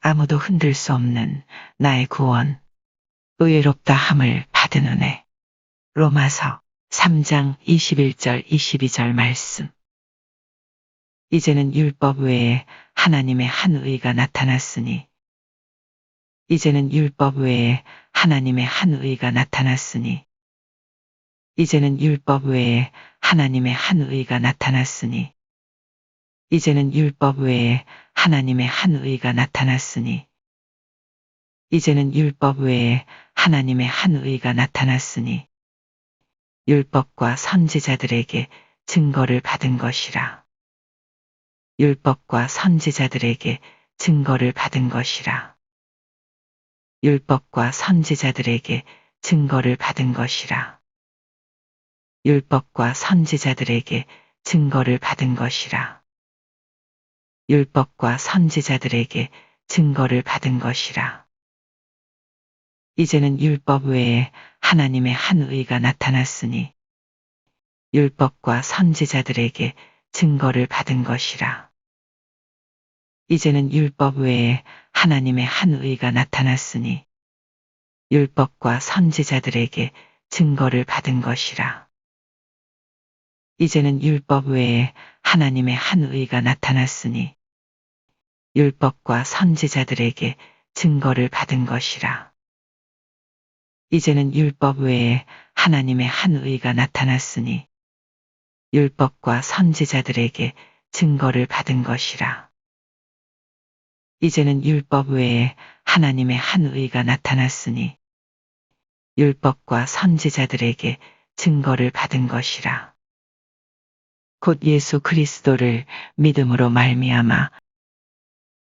아무도 흔들 수 없는 나의 구원, 의롭다 함을 받은 은혜. 로마서 3장 21절 22절 말씀. 이제는 율법 외에 하나님의 한 의가 나타났으니 이제는 율법 외에 하나님의 한 의가 나타났으니 이제는 율법 외에 하나님의 한 의가 나타났으니 이제는 율법 외에 하나님의 한 의가 나타났으니 이제는 율법 외에 하나님의 한 의가 나타났으니 율법과 선지자들에게 증거를 받은 것이라. 율법과 선지자들에게 증거를 받은 것이라. 율법과 선지자들에게 증거를 받은 것이라. 율법과 선지자들에게 증거를 받은 것이라. 율법과 선지자들에게 증거를 받은 것이라. 이제는 율법 외에 하나님의 한 의가 나타났으니 율법과 선지자들에게 증거를 받은 것이라. 이제는 율법 외에 하나님의 한 의가 나타났으니 율법과 선지자들에게 증거를 받은 것이라. 이제는 율법 외에 하나님의 한 의가 나타났으니 율법과 선지자들에게 증거를 받은 것이라. 이제는 율법 외에 하나님의 한 의가 나타났으니 율법과 선지자들에게 증거를 받은 것이라. 이제는 율법 외에 하나님의 한 의가 나타났으니 율법과 선지자들에게 증거를 받은 것이라. 곧 예수 그리스도를 믿음으로 말미암아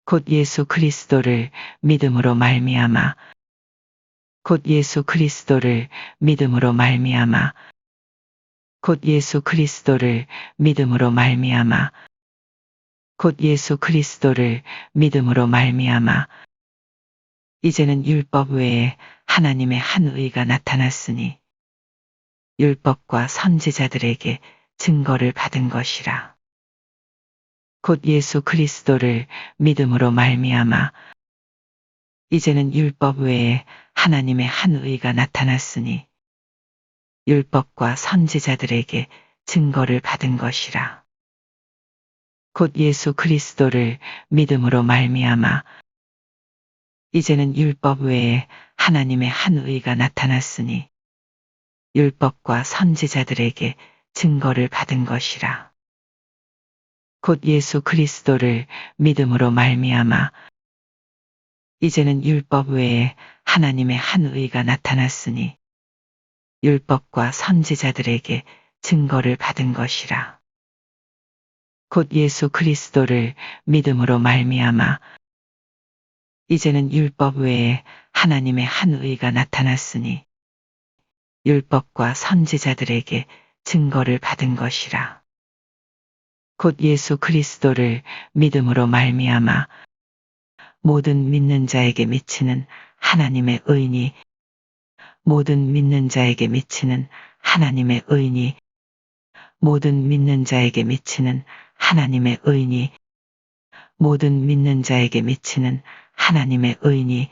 곧 예수 그리스도를 믿음으로 말미암아 곧 예수 그리스도를 믿음으로 말미암아 곧 예수 그리스도를 믿음으로 말미암아 곧 예수 그리스도를 믿음으로 말미암아 이제는 율법 외에 하나님의 한 의가 나타났으니 율법과 선지자들에게 증거를 받은 것이라. 곧 예수 그리스도를 믿음으로 말미암아 이제는 율법 외에 하나님의 한 의가 나타났으니 율법과 선지자들에게 증거를 받은 것이라. 곧 예수 그리스도를 믿음으로 말미암아 이제는 율법 외에 하나님의 한 의가 나타났으니 율법과 선지자들에게 증거를 받은 것이라. 곧 예수 그리스도를 믿음으로 말미암아 이제는 율법 외에 하나님의 한 의가 나타났으니 율법과 선지자들에게 증거를 받은 것이라. 곧 예수 그리스도를 믿음으로 말미암아 이제는 율법 외에 하나님의 한 의가 나타났으니 율법과 선지자들에게 증거를 받은 것이라. 곧 예수 그리스도를 믿음으로 말미암아 모든 믿는 자에게 미치는 하나님의 의니 모든 믿는 자에게 미치는 하나님의 의니 모든 믿는 자에게 미치는 하나님의 의니 모든 믿는 자에게 미치는 하나님의 의니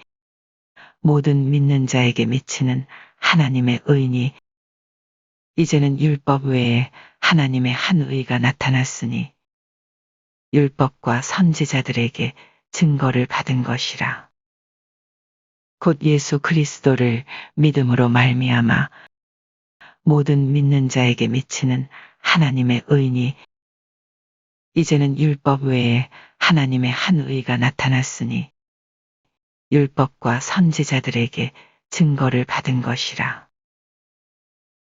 모든 믿는 자에게 미치는 하나님의 의니 이제는 율법 외에 하나님의 한 의가 나타났으니 율법과 선지자들에게 증거를 받은 것이라. 곧 예수 그리스도를 믿음으로 말미암아 모든 믿는 자에게 미치는 하나님의 의니 이제는 율법 외에 하나님의 한 의가 나타났으니 율법과 선지자들에게 증거를 받은 것이라.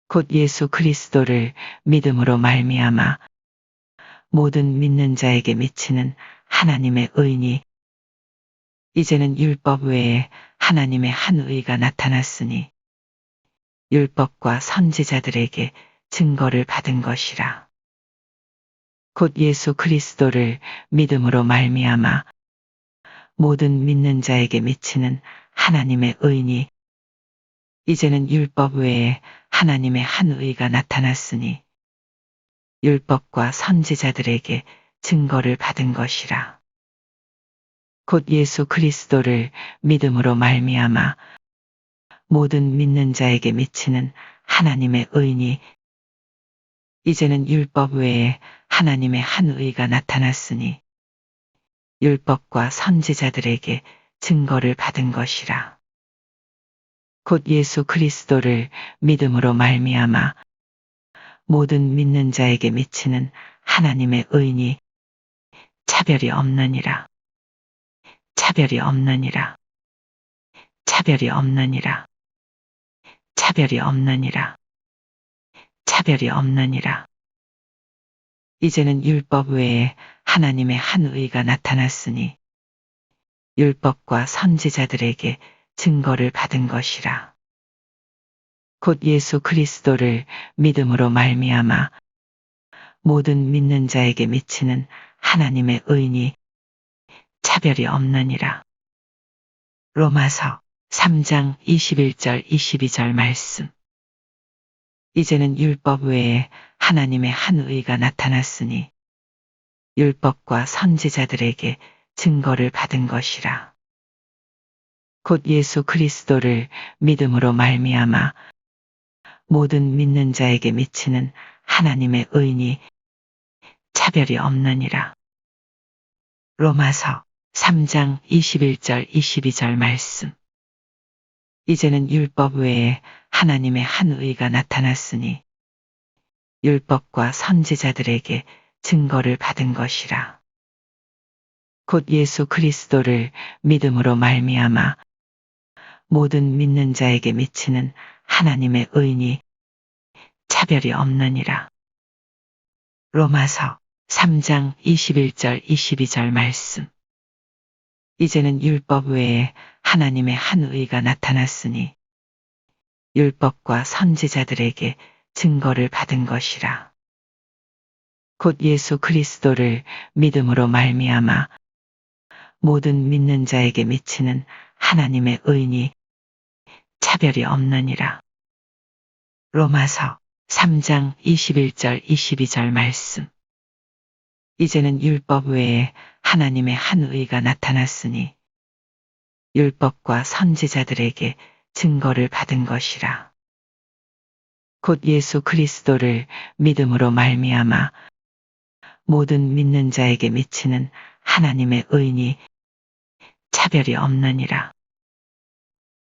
곧 예수 그리스도를 믿음으로 말미암아 모든 믿는 자에게 미치는 하나님의 의니 이제는 율법 외에 하나님의 한 의가 나타났으니 율법과 선지자들에게 증거를 받은 것이라. 곧 예수 그리스도를 믿음으로 말미암아 모든 믿는 자에게 미치는 하나님의 의니 이제는 율법 외에 하나님의 한 의가 나타났으니 율법과 선지자들에게 증거를 받은 것이라. 곧 예수 그리스도를 믿음으로 말미암아 모든 믿는 자에게 미치는 하나님의 의니 이제는 율법 외에 하나님의 한 의가 나타났으니 율법과 선지자들에게 증거를 받은 것이라. 곧 예수 그리스도를 믿음으로 말미암아 모든 믿는 자에게 미치는 하나님의 의니 차별이 없느니라. 차별이 없느니라. 차별이 없느니라. 차별이 없느니라. 차별이 없느니라. 이제는 율법 외에 하나님의 한 의가 나타났으니 율법과 선지자들에게 증거를 받은 것이라. 곧 예수 그리스도를 믿음으로 말미암아 모든 믿는 자에게 미치는 하나님의 의니 차별이 없느니라. 로마서 3장 21절 22절 말씀. 이제는 율법 외에 하나님의 한 의가 나타났으니 율법과 선지자들에게 증거를 받은 것이라. 곧 예수 그리스도를 믿음으로 말미암아 모든 믿는 자에게 미치는 하나님의 의니 차별이 없느니라. 로마서 3장 21절 22절 말씀. 이제는 율법 외에 하나님의 한 의가 나타났으니 율법과 선지자들에게 증거를 받은 것이라. 곧 예수 그리스도를 믿음으로 말미암아 모든 믿는 자에게 미치는 하나님의 의니 차별이 없느니라. 로마서 3장 21절 22절 말씀. 이제는 율법 외에 하나님의 한 의가 나타났으니 율법과 선지자들에게 증거를 받은 것이라. 곧 예수 그리스도를 믿음으로 말미암아 모든 믿는 자에게 미치는 하나님의 의니 차별이 없느니라. 로마서 3장 21절 22절 말씀. 이제는 율법 외에 하나님의 한 의가 나타났으니 율법과 선지자들에게 증거를 받은 것이라. 곧 예수 그리스도를 믿음으로 말미암아 모든 믿는 자에게 미치는 하나님의 의니 차별이 없느니라.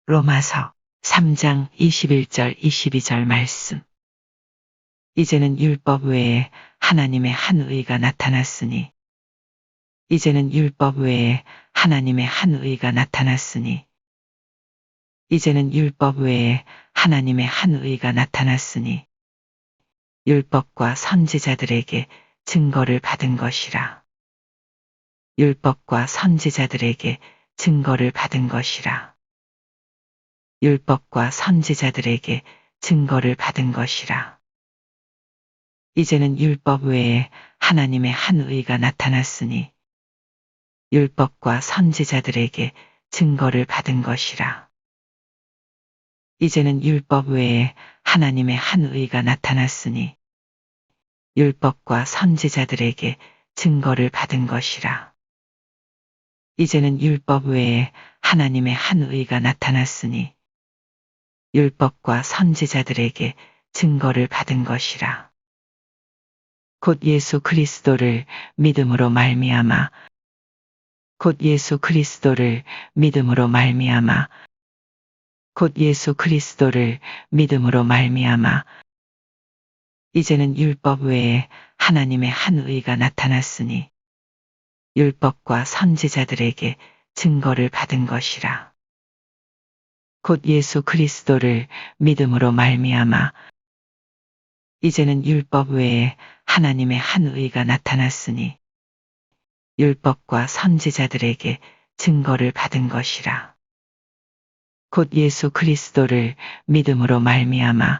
로마서 3장 21절 22절 말씀. 이제는 율법 외에 하나님의 한 의가 나타났으니 이제는 율법 외에 하나님의 한 의가 나타났으니 이제는 율법 외에 하나님의 한 의가 나타났으니 율법과 선지자들에게 증거를 받은 것이라. 율법과 선지자들에게 증거를 받은 것이라. 율법과 선지자들에게 증거를 받은 것이라. 이제는 율법 외에 하나님의 한 의가 나타났으니 율법과 선지자들에게 증거를 받은 것이라. 이제는 율법 외에 하나님의 한 의가 나타났으니 율법과 선지자들에게 증거를 받은 것이라. 이제는 율법 외에 하나님의 한 의가 나타났으니 율법과 선지자들에게 증거를 받은 것이라. 곧 예수 그리스도를 믿음으로 말미암아 곧 예수 그리스도를 믿음으로 말미암아 곧 예수 그리스도를 믿음으로 말미암아 이제는 율법 외에 하나님의 한 의가 나타났으니 율법과 선지자들에게 증거를 받은 것이라. 곧 예수 그리스도를 믿음으로 말미암아 이제는 율법 외에 하나님의 한 의가 나타났으니 율법과 선지자들에게 증거를 받은 것이라. 곧 예수 그리스도를 믿음으로 말미암아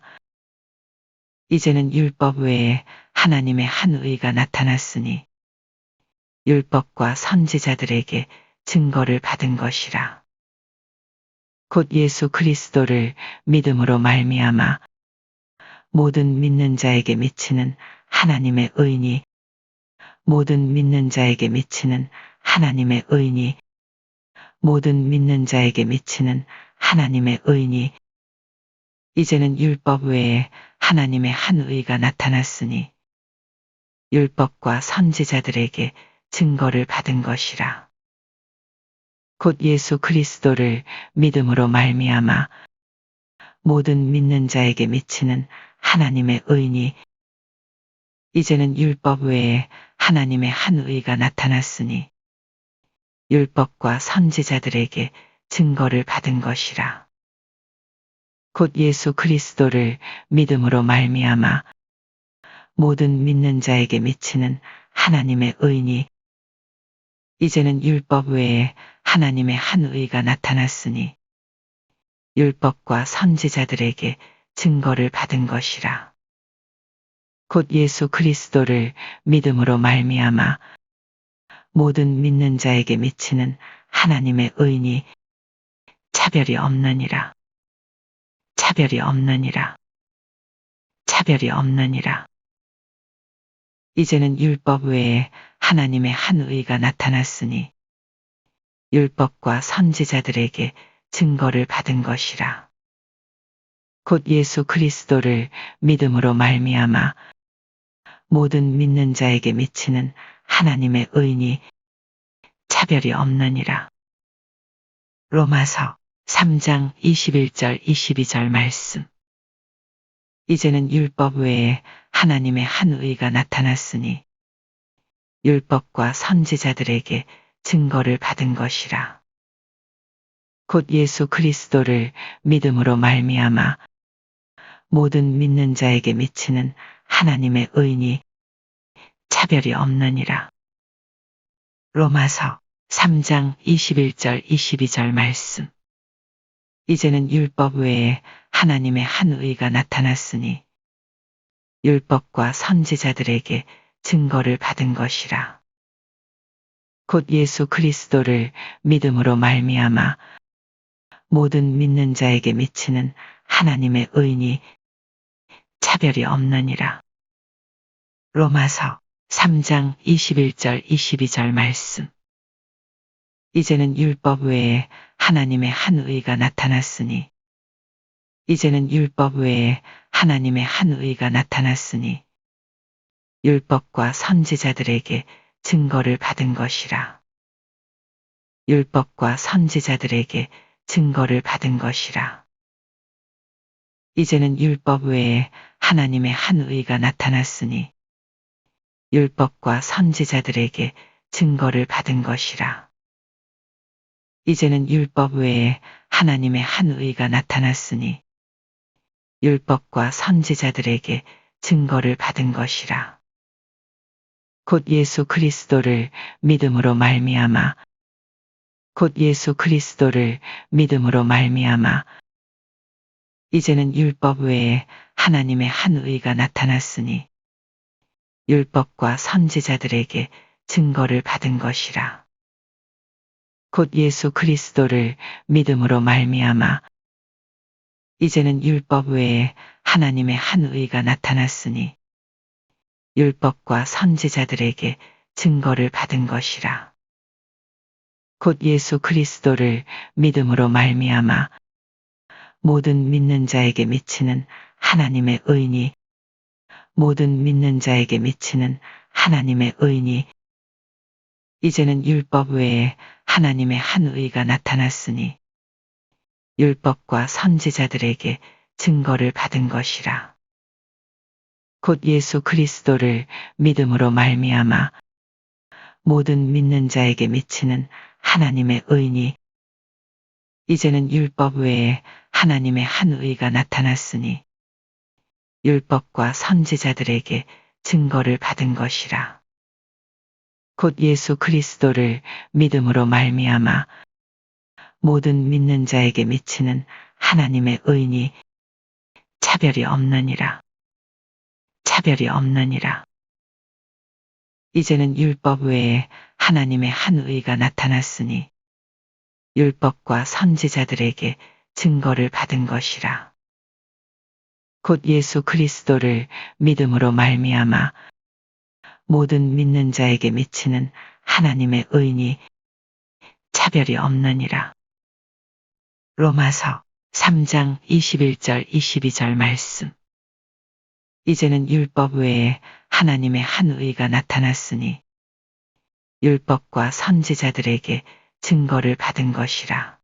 이제는 율법 외에 하나님의 한 의가 나타났으니 율법과 선지자들에게 증거를 받은 것이라. 곧 예수 그리스도를 믿음으로 말미암아 모든 믿는 자에게 미치는 하나님의 의니 모든 믿는 자에게 미치는 하나님의 의니 모든 믿는 자에게 미치는 하나님의 의니 이제는 율법 외에 하나님의 한 의가 나타났으니 율법과 선지자들에게 증거를 받은 것이라. 곧 예수 그리스도를 믿음으로 말미암아 모든 믿는 자에게 미치는 하나님의 의니 이제는 율법 외에 하나님의 한 의가 나타났으니 율법과 선지자들에게 증거를 받은 것이라. 곧 예수 그리스도를 믿음으로 말미암아 모든 믿는 자에게 미치는 하나님의 의니 이제는 율법 외에 하나님의 한 의가 나타났으니 율법과 선지자들에게 증거를 받은 것이라. 곧 예수 그리스도를 믿음으로 말미암아 모든 믿는 자에게 미치는 하나님의 의니 차별이 없느니라. 차별이 없느니라. 차별이 없느니라. 이제는 율법 외에 하나님의 한 의가 나타났으니 율법과 선지자들에게 증거를 받은 것이라. 곧 예수 그리스도를 믿음으로 말미암아 모든 믿는 자에게 미치는 하나님의 의니 차별이 없느니라. 로마서 3장 21절 22절 말씀. 이제는 율법 외에 하나님의 한 의가 나타났으니 율법과 선지자들에게 증거를 받은 것이라. 곧 예수 그리스도를 믿음으로 말미암아 모든 믿는 자에게 미치는 하나님의 의니 차별이 없느니라. 로마서 3장 21절 22절 말씀. 이제는 율법 외에 하나님의 한 의가 나타났으니 율법과 선지자들에게 증거를 받은 것이라. 곧 예수 그리스도를 믿음으로 말미암아 모든 믿는 자에게 미치는 하나님의 의니 차별이 없느니라. 로마서 3장 21절 22절 말씀. 이제는 율법 외에 하나님의 한 의가 나타났으니 이제는 율법 외에 하나님의 한 의가 나타났으니 율법과 선지자들에게 증거를 받은 것이라. 율법과 선지자들에게 증거를 받은 것이라. 이제는 율법 외에 하나님의 한 의가 나타났으니 율법과 선지자들에게 증거를 받은 것이라. 이제는 율법 외에 하나님의 한 의가 나타났으니 율법과 선지자들에게 증거를 받은 것이라. 곧 예수 그리스도를 믿음으로 말미암아 곧 예수 그리스도를 믿음으로 말미암아 이제는 율법 외에 하나님의 한 의가 나타났으니 율법과 선지자들에게 증거를 받은 것이라. 곧 예수 그리스도를 믿음으로 말미암아 이제는 율법 외에 하나님의 한 의가 나타났으니 율법과 선지자들에게 증거를 받은 것이라. 곧 예수 그리스도를 믿음으로 말미암아 모든 믿는 자에게 미치는 하나님의 의니 모든 믿는 자에게 미치는 하나님의 의니 이제는 율법 외에 하나님의 한 의가 나타났으니 율법과 선지자들에게 증거를 받은 것이라. 곧 예수 그리스도를 믿음으로 말미암아 모든 믿는 자에게 미치는 하나님의 의니 이제는 율법 외에 하나님의 한 의가 나타났으니 율법과 선지자들에게 증거를 받은 것이라. 곧 예수 그리스도를 믿음으로 말미암아 모든 믿는 자에게 미치는 하나님의 의니 차별이 없느니라. 차별이 없느니라. 이제는 율법 외에 하나님의 한 의가 나타났으니 율법과 선지자들에게 증거를 받은 것이라. 곧 예수 그리스도를 믿음으로 말미암아 모든 믿는 자에게 미치는 하나님의 의니 차별이 없느니라. 로마서 3장 21절 22절 말씀. 이제는 율법 외에 하나님의 한 의가 나타났으니 율법과 선지자들에게 증거를 받은 것이라.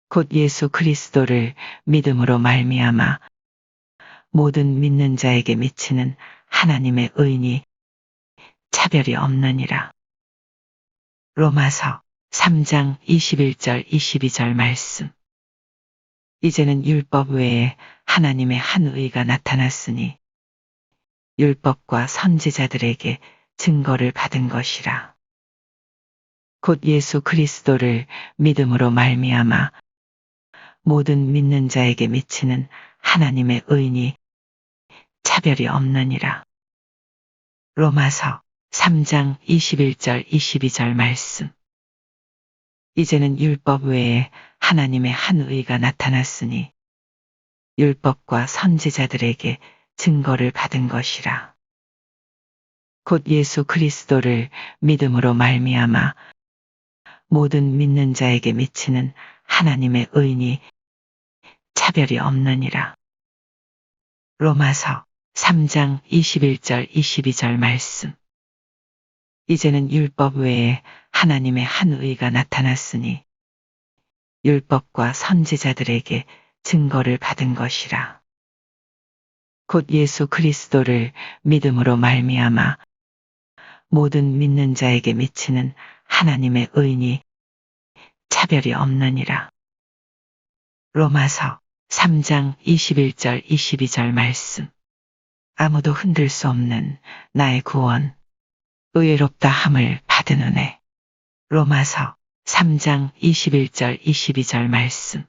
곧 예수 그리스도를 믿음으로 말미암아 모든 믿는 자에게 미치는 하나님의 의니 차별이 없느니라. 로마서 3장 21절 22절 말씀. 이제는 율법 외에 하나님의 한 의가 나타났으니 율법과 선지자들에게 증거를 받은 것이라. 곧 예수 그리스도를 믿음으로 말미암아 모든 믿는 자에게 미치는 하나님의 의니 차별이 없느니라. 로마서 3장 21절 22절 말씀. 이제는 율법 외에 하나님의 한 의가 나타났으니 율법과 선지자들에게 증거를 받은 것이라. 곧 예수 그리스도를 믿음으로 말미암아 모든 믿는 자에게 미치는 하나님의 의니 차별이 없느니라. 로마서 3장 21절 22절 말씀. 이제는 율법 외에 하나님의 한 의가 나타났으니 율법과 선지자들에게 증거를 받은 것이라. 곧 예수 그리스도를 믿음으로 말미암아 모든 믿는 자에게 미치는 하나님의 의니 차별이 없느니라. 로마서 3장 21절 22절 말씀. 아무도 흔들 수 없는 나의 구원 의롭다 함을 받은 은혜. 로마서 3장 21절 22절 말씀.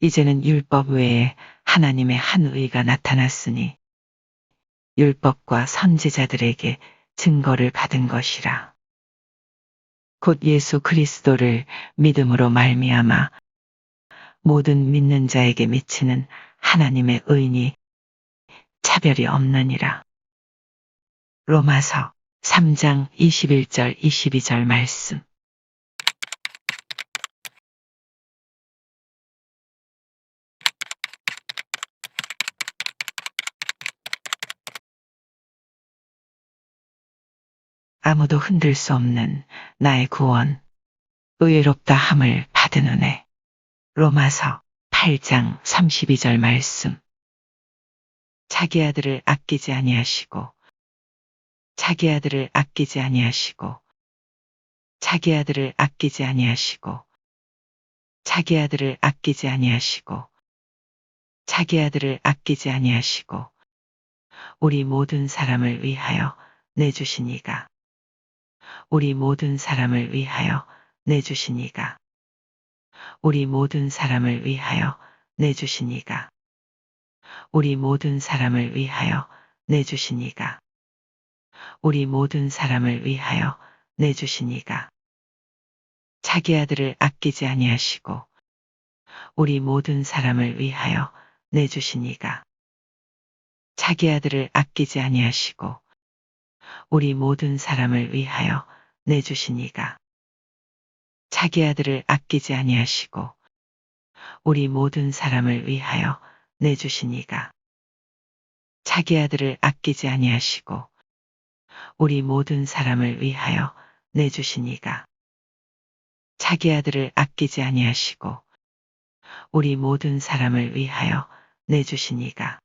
이제는 율법 외에 하나님의 한 의가 나타났으니 율법과 선지자들에게 증거를 받은 것이라. 곧 예수 그리스도를 믿음으로 말미암아 모든 믿는 자에게 미치는 하나님의 의니 차별이 없느니라. 로마서 3장 21절 22절 말씀. 아무도 흔들 수 없는 나의 구원 의롭다 함을 받은 은혜. 로마서 8장 32절 말씀. 자기 아들을 아끼지 아니하시고 자기 아들을 아끼지 아니하시고 자기 아들을 아끼지 아니하시고 자기 아들을 아끼지 아니하시고 자기 아들을 아끼지 아니하시고 우리 모든 사람을 위하여 내주시니가 우리 모든 사람을 위하여 내주시니가 우리 모든 사람을 위하여 내주시니가 우리 모든 사람을 위하여 내주시니가 우리 모든 사람을 위하여 내주시니가 자기 아들을 아끼지 아니하시고 우리 모든 사람을 위하여 내주시니가 자기 아들을 아끼지 아니하시고 우리 모든 사람을 위하여 내주시니가 자기 아들을 아끼지 아니하시고 우리 모든 사람을 위하여 내주시니가 자기 아들을 아끼지 아니하시고 우리 모든 사람을 위하여 내주시니가 자기 아들을 아끼지 아니하시고 우리 모든 사람을 위하여 내주시니가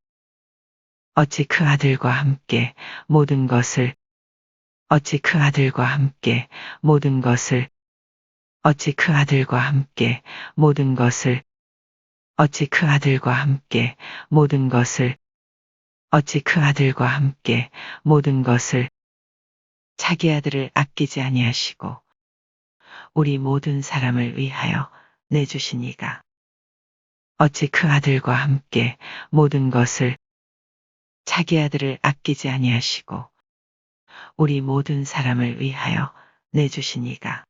어찌 그 아들과 함께 모든 것을 어찌 그 아들과 함께 모든 것을 어찌 그 아들과 함께 모든 것을 어찌 그 아들과 함께 모든 것을 어찌 그 아들과 함께 모든 것을 자기 아들을 아끼지 아니하시고 우리 모든 사람을 위하여 내주시니가 어찌 그 아들과 함께 모든 것을 자기 아들을 아끼지 아니하시고 우리 모든 사람을 위하여 내주시니가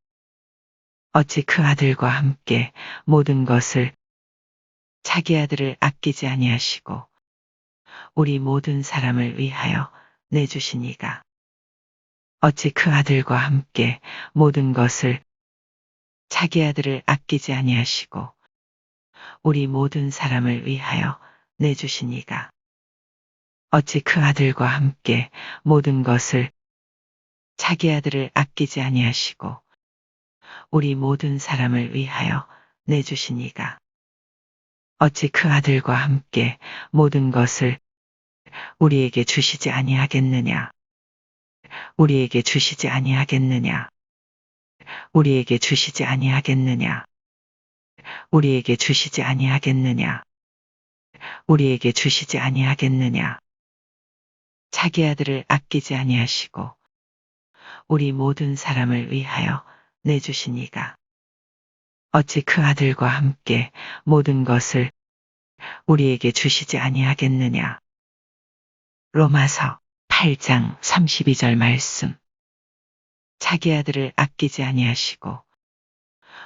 어찌 그 아들과 함께 모든 것을 자기 아들을 아끼지 아니하시고 우리 모든 사람을 위하여 내주시니가 어찌 그 아들과 함께 모든 것을 자기 아들을 아끼지 아니하시고 우리 모든 사람을 위하여 내주시니가. 어찌 그 아들과 함께 모든 것을 자기 아들을 아끼지 아니하시고 우리 모든 사람을 위하여 내주시니가. 어찌 그 아들과 함께 모든 것을 우리에게 주시지 아니하겠느냐. 우리에게 주시지 아니하겠느냐. 우리에게 주시지 아니하겠느냐. 우리에게 주시지 아니하겠느냐. 우리에게 주시지 아니하겠느냐. 자기 아들을 아끼지 아니하시고 우리 모든 사람을 위하여 내주시니가. 어찌 그 아들과 함께 모든 것을 우리에게 주시지 아니하겠느냐. 로마서 8장 32절 말씀. 자기 아들을 아끼지 아니하시고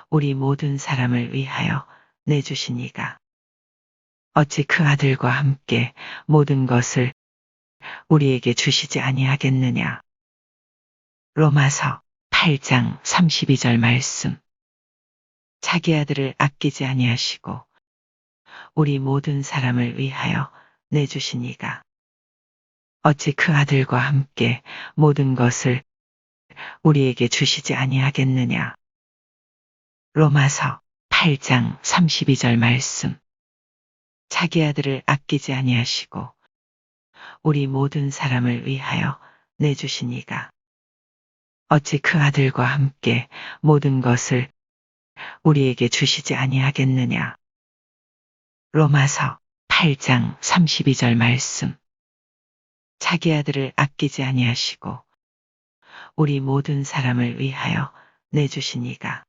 우리 모든 사람을 위하여 내주시니가. 어찌 그 아들과 함께 모든 것을 우리에게 주시지 아니하겠느냐. 로마서 8장 32절 말씀. 자기 아들을 아끼지 아니하시고 우리 모든 사람을 위하여 내주시니가. 어찌 그 아들과 함께 모든 것을 우리에게 주시지 아니하겠느냐. 로마서 8장 32절 말씀. 자기 아들을 아끼지 아니하시고 우리 모든 사람을 위하여 내주시니가. 어찌 그 아들과 함께 모든 것을 우리에게 주시지 아니하겠느냐. 로마서 8장 32절 말씀. 자기 아들을 아끼지 아니하시고 우리 모든 사람을 위하여 내주시니가.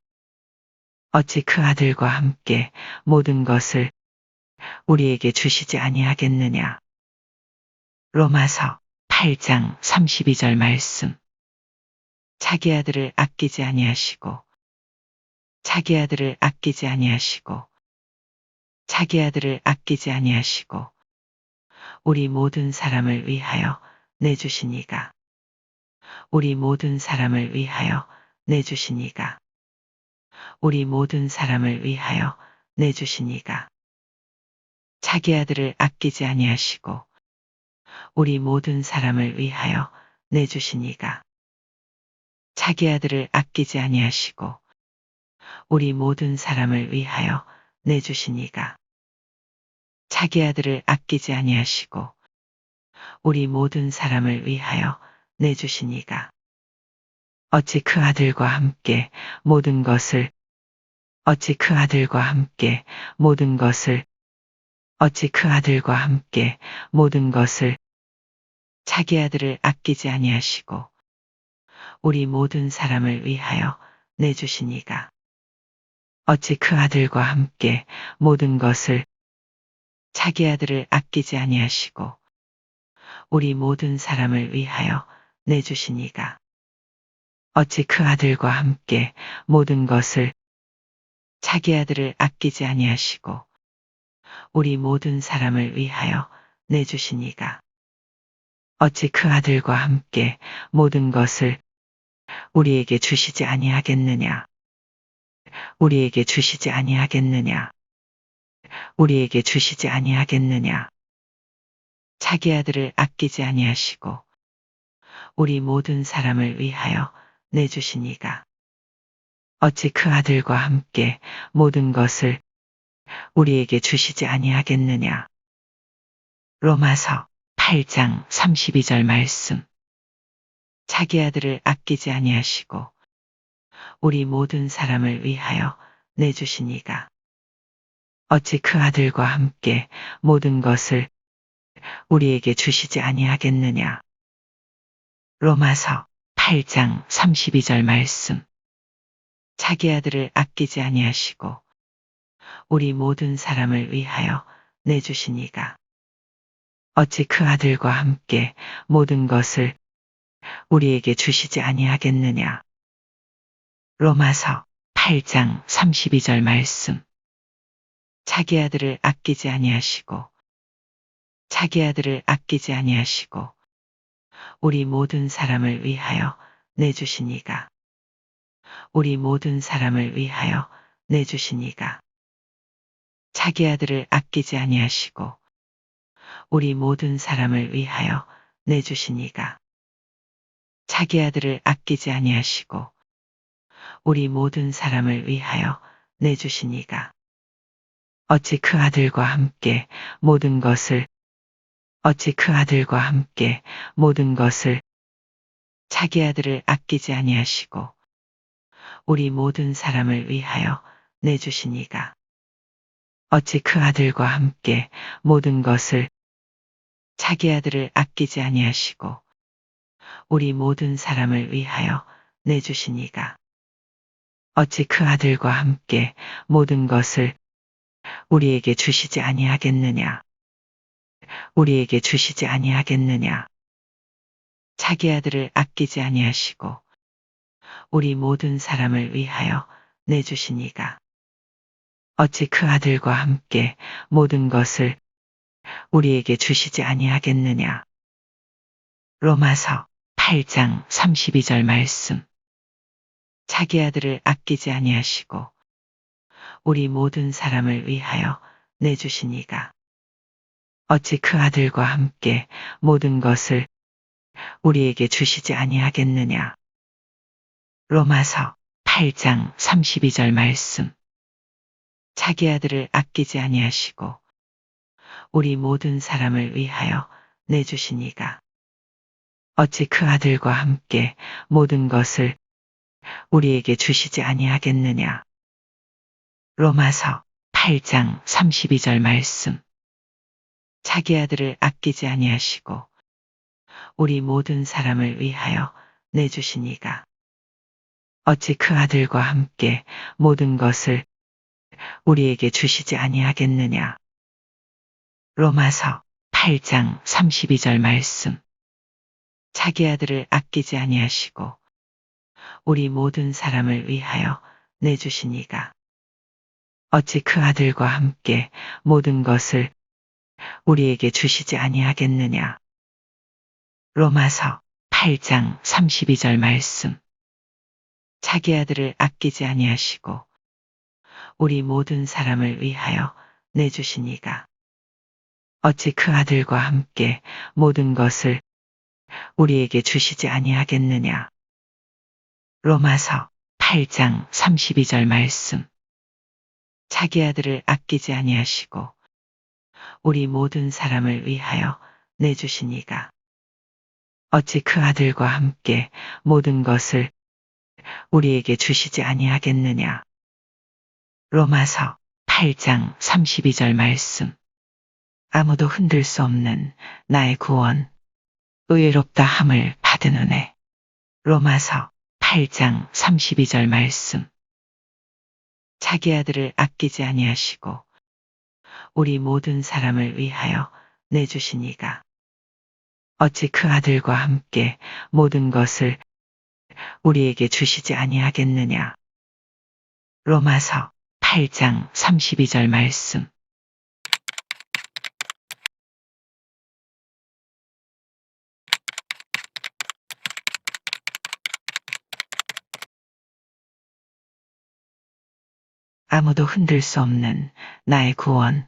어찌 그 아들과 함께 모든 것을 우리에게 주시지 아니하겠느냐. 로마서 8장 32절 말씀. 자기 아들을 아끼지 아니하시고 자기 아들을 아끼지 아니하시고 자기 아들을 아끼지 아니하시고 우리 모든 사람을 위하여 내주시니가. 우리 모든 사람을 위하여 내주시니가. 우리 모든 사람을 위하여 내주시니가. 자기 아들을 아끼지 아니하시고 우리 모든 사람을 위하여 내주시니가. 자기 아들을 아끼지 아니하시고 우리 모든 사람을 위하여 내주시니가. 자기 아들을 아끼지 아니하시고 우리 모든 사람을 위하여 내주시니가. 어찌 그 아들과 함께 모든 것을 어찌 그 아들과 함께 모든 것을 어찌 그 아들과 함께 모든 것을 자기 아들을 아끼지 아니하시고 우리 모든 사람을 위하여 내주시니가. 어찌 그 아들과 함께 모든 것을 자기 아들을 아끼지 아니하시고 우리 모든 사람을 위하여 내주시니가. 어찌 그 아들과 함께 모든 것을 자기 아들을 아끼지 아니하시고 우리 모든 사람을 위하여 내주시니가. 어찌 그 아들과 함께 모든 것을 우리에게 주시지 아니하겠느냐. 우리에게 주시지 아니하겠느냐. 우리에게 주시지 아니하겠느냐. 자기 아들을 아끼지 아니하시고 우리 모든 사람을 위하여 내주시니가. 어찌 그 아들과 함께 모든 것을 우리에게 주시지 아니하겠느냐. 로마서 8장 32절 말씀. 자기 아들을 아끼지 아니하시고 우리 모든 사람을 위하여 내주시니가. 어찌 그 아들과 함께 모든 것을 우리에게 주시지 아니하겠느냐. 로마서 8장 32절 말씀. 자기 아들을 아끼지 아니하시고 우리 모든 사람을 위하여 내주시니가. 어찌 그 아들과 함께 모든 것을 우리에게 주시지 아니하겠느냐. 로마서 8장 32절 말씀. 자기 아들을 아끼지 아니하시고 자기 아들을 아끼지 아니하시고 우리 모든 사람을 위하여 내주시니가. 우리 모든 사람을 위하여 내주시니가. 자기 아들을 아끼지 아니하시고 우리 모든 사람을 위하여 내주시니가. 자기 아들을 아끼지 아니하시고 우리 모든 사람을 위하여 내주시니가. 어찌 그 아들과 함께 모든 것을 어찌 그 아들과 함께 모든 것을 자기 아들을 아끼지 아니하시고 우리 모든 사람을 위하여 내주시니가. 어찌 그 아들과 함께 모든 것을 자기 아들을 아끼지 아니하시고 우리 모든 사람을 위하여 내주시니가. 어찌 그 아들과 함께 모든 것을 우리에게 주시지 아니하겠느냐. 우리에게 주시지 아니하겠느냐. 자기 아들을 아끼지 아니하시고 우리 모든 사람을 위하여 내주시니가. 어찌 그 아들과 함께 모든 것을 우리에게 주시지 아니하겠느냐. 로마서 8장 32절 말씀. 자기 아들을 아끼지 아니하시고 우리 모든 사람을 위하여 내주시니가. 어찌 그 아들과 함께 모든 것을 우리에게 주시지 아니하겠느냐. 로마서 8장 32절 말씀. 자기 아들을 아끼지 아니하시고 우리 모든 사람을 위하여 내주시니가. 어찌 그 아들과 함께 모든 것을 우리에게 주시지 아니하겠느냐. 로마서 8장 32절 말씀. 자기 아들을 아끼지 아니하시고 우리 모든 사람을 위하여 내주시니가. 어찌 그 아들과 함께 모든 것을 우리에게 주시지 아니하겠느냐. 로마서 8장 32절 말씀. 자기 아들을 아끼지 아니하시고 우리 모든 사람을 위하여 내주시니가. 어찌 그 아들과 함께 모든 것을 우리에게 주시지 아니하겠느냐. 로마서 8장 32절 말씀. 자기 아들을 아끼지 아니하시고 우리 모든 사람을 위하여 내주시니가. 어찌 그 아들과 함께 모든 것을 우리에게 주시지 아니하겠느냐. 로마서 8장 32절 말씀. 자기 아들을 아끼지 아니하시고 우리 모든 사람을 위하여 내주시니가. 어찌 그 아들과 함께 모든 것을 우리에게 주시지 아니하겠느냐. 로마서 8장 32절 말씀. 아무도 흔들 수 없는 나의 구원. 의롭다 함을 받은 은혜. 로마서 8장 32절 말씀. 자기 아들을 아끼지 아니하시고 우리 모든 사람을 위하여 내주시니가. 어찌 그 아들과 함께 모든 것을 우리에게 주시지 아니하겠느냐. 로마서 8장 32절 말씀. 아무도 흔들 수 없는 나의 구원.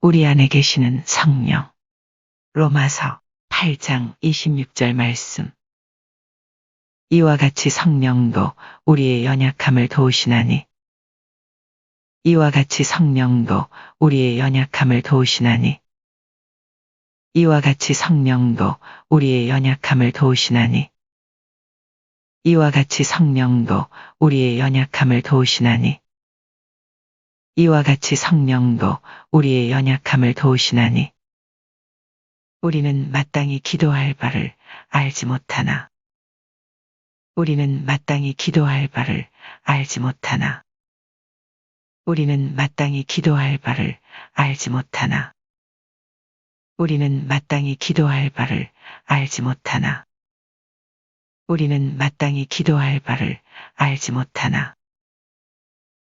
우리 안에 계시는 성령. 로마서 8장 26절 말씀. 이와 같이 성령도 우리의 연약함을 도우시나니. 이와 같이 성령도 우리의 연약함을 도우시나니. 이와 같이 성령도 우리의 연약함을 도우시나니. 이와 같이 성령도 우리의 연약함을 도우시나니. 이와 같이 성령도 우리의 연약함을 도우시나니. 우리는 마땅히 기도할 바를 알지 못하나. 우리는 마땅히 기도할 바를 알지 못하나. 우리는 마땅히 기도할 바를 알지 못하나. 우리는 마땅히 기도할 바를 알지 못하나. 우리는 마땅히 기도할 바를 알지 못하나.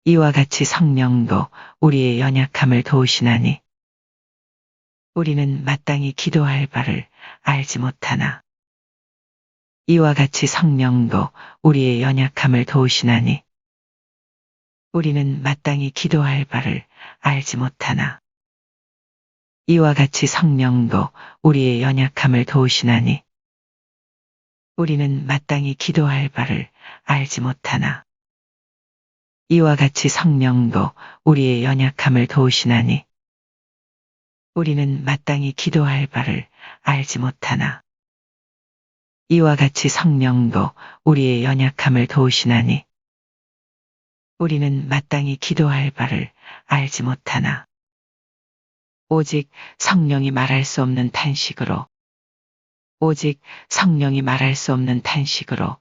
이와 같이 성령도 우리의 연약함을 도우시나니. 우리는 마땅히 기도할 바를 알지 못하나. 이와 같이 성령도 우리의 연약함을 도우시나니 우리는 마땅히 기도할 바를 알지 못하나 이와 같이 성령도 우리의 연약함을 도우시나니 우리는 마땅히 기도할 바를 알지 못하나 이와 같이 성령도 우리의 연약함을 도우시나니 우리는 마땅히 기도할 바를 알지 못하나 이와 같이 성령도 우리의 연약함을 도우시나니 우리는 마땅히 기도할 바를 알지 못하나 오직 성령이 말할 수 없는 탄식으로 오직 성령이 말할 수 없는 탄식으로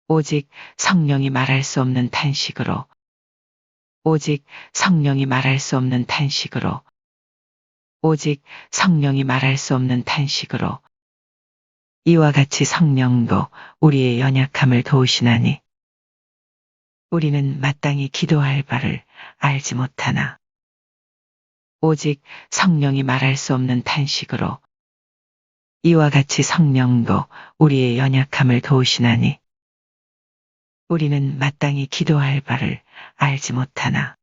오직 성령이 말할 수 없는 탄식으로 오직 성령이 말할 수 없는 탄식으로 오직 성령이 말할 수 없는 탄식으로 이와 같이 성령도 우리의 연약함을 도우시나니 우리는 마땅히 기도할 바를 알지 못하나 오직 성령이 말할 수 없는 탄식으로 이와 같이 성령도 우리의 연약함을 도우시나니 우리는 마땅히 기도할 바를 알지 못하나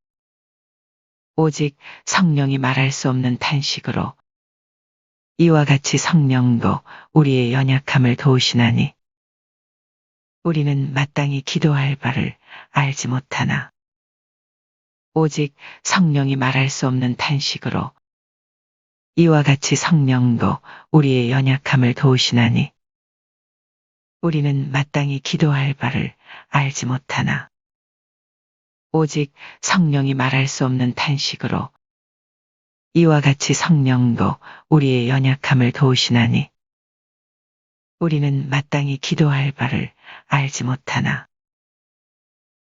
오직 성령이 말할 수 없는 탄식으로 이와 같이 성령도 우리의 연약함을 도우시나니 우리는 마땅히 기도할 바를 알지 못하나 오직 성령이 말할 수 없는 탄식으로 이와 같이 성령도 우리의 연약함을 도우시나니 우리는 마땅히 기도할 바를 알지 못하나 오직 성령이 말할 수 없는 탄식으로 이와 같이 성령도 우리의 연약함을 도우시나니 우리는 마땅히 기도할 바를 알지 못하나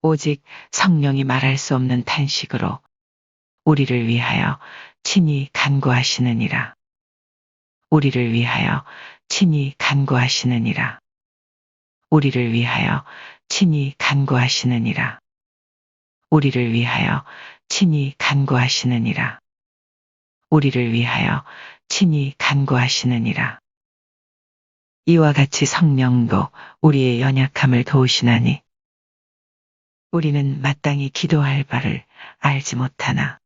오직 성령이 말할 수 없는 탄식으로 우리를 위하여 친히 간구하시느니라. 우리를 위하여 친히 간구하시느니라. 우리를 위하여 친히 간구하시느니라. 우리를 위하여 친히 간구하시느니라. 우리를 위하여 친히 간구하시느니라. 이와 같이 성령도 우리의 연약함을 도우시나니 우리는 마땅히 기도할 바를 알지 못하나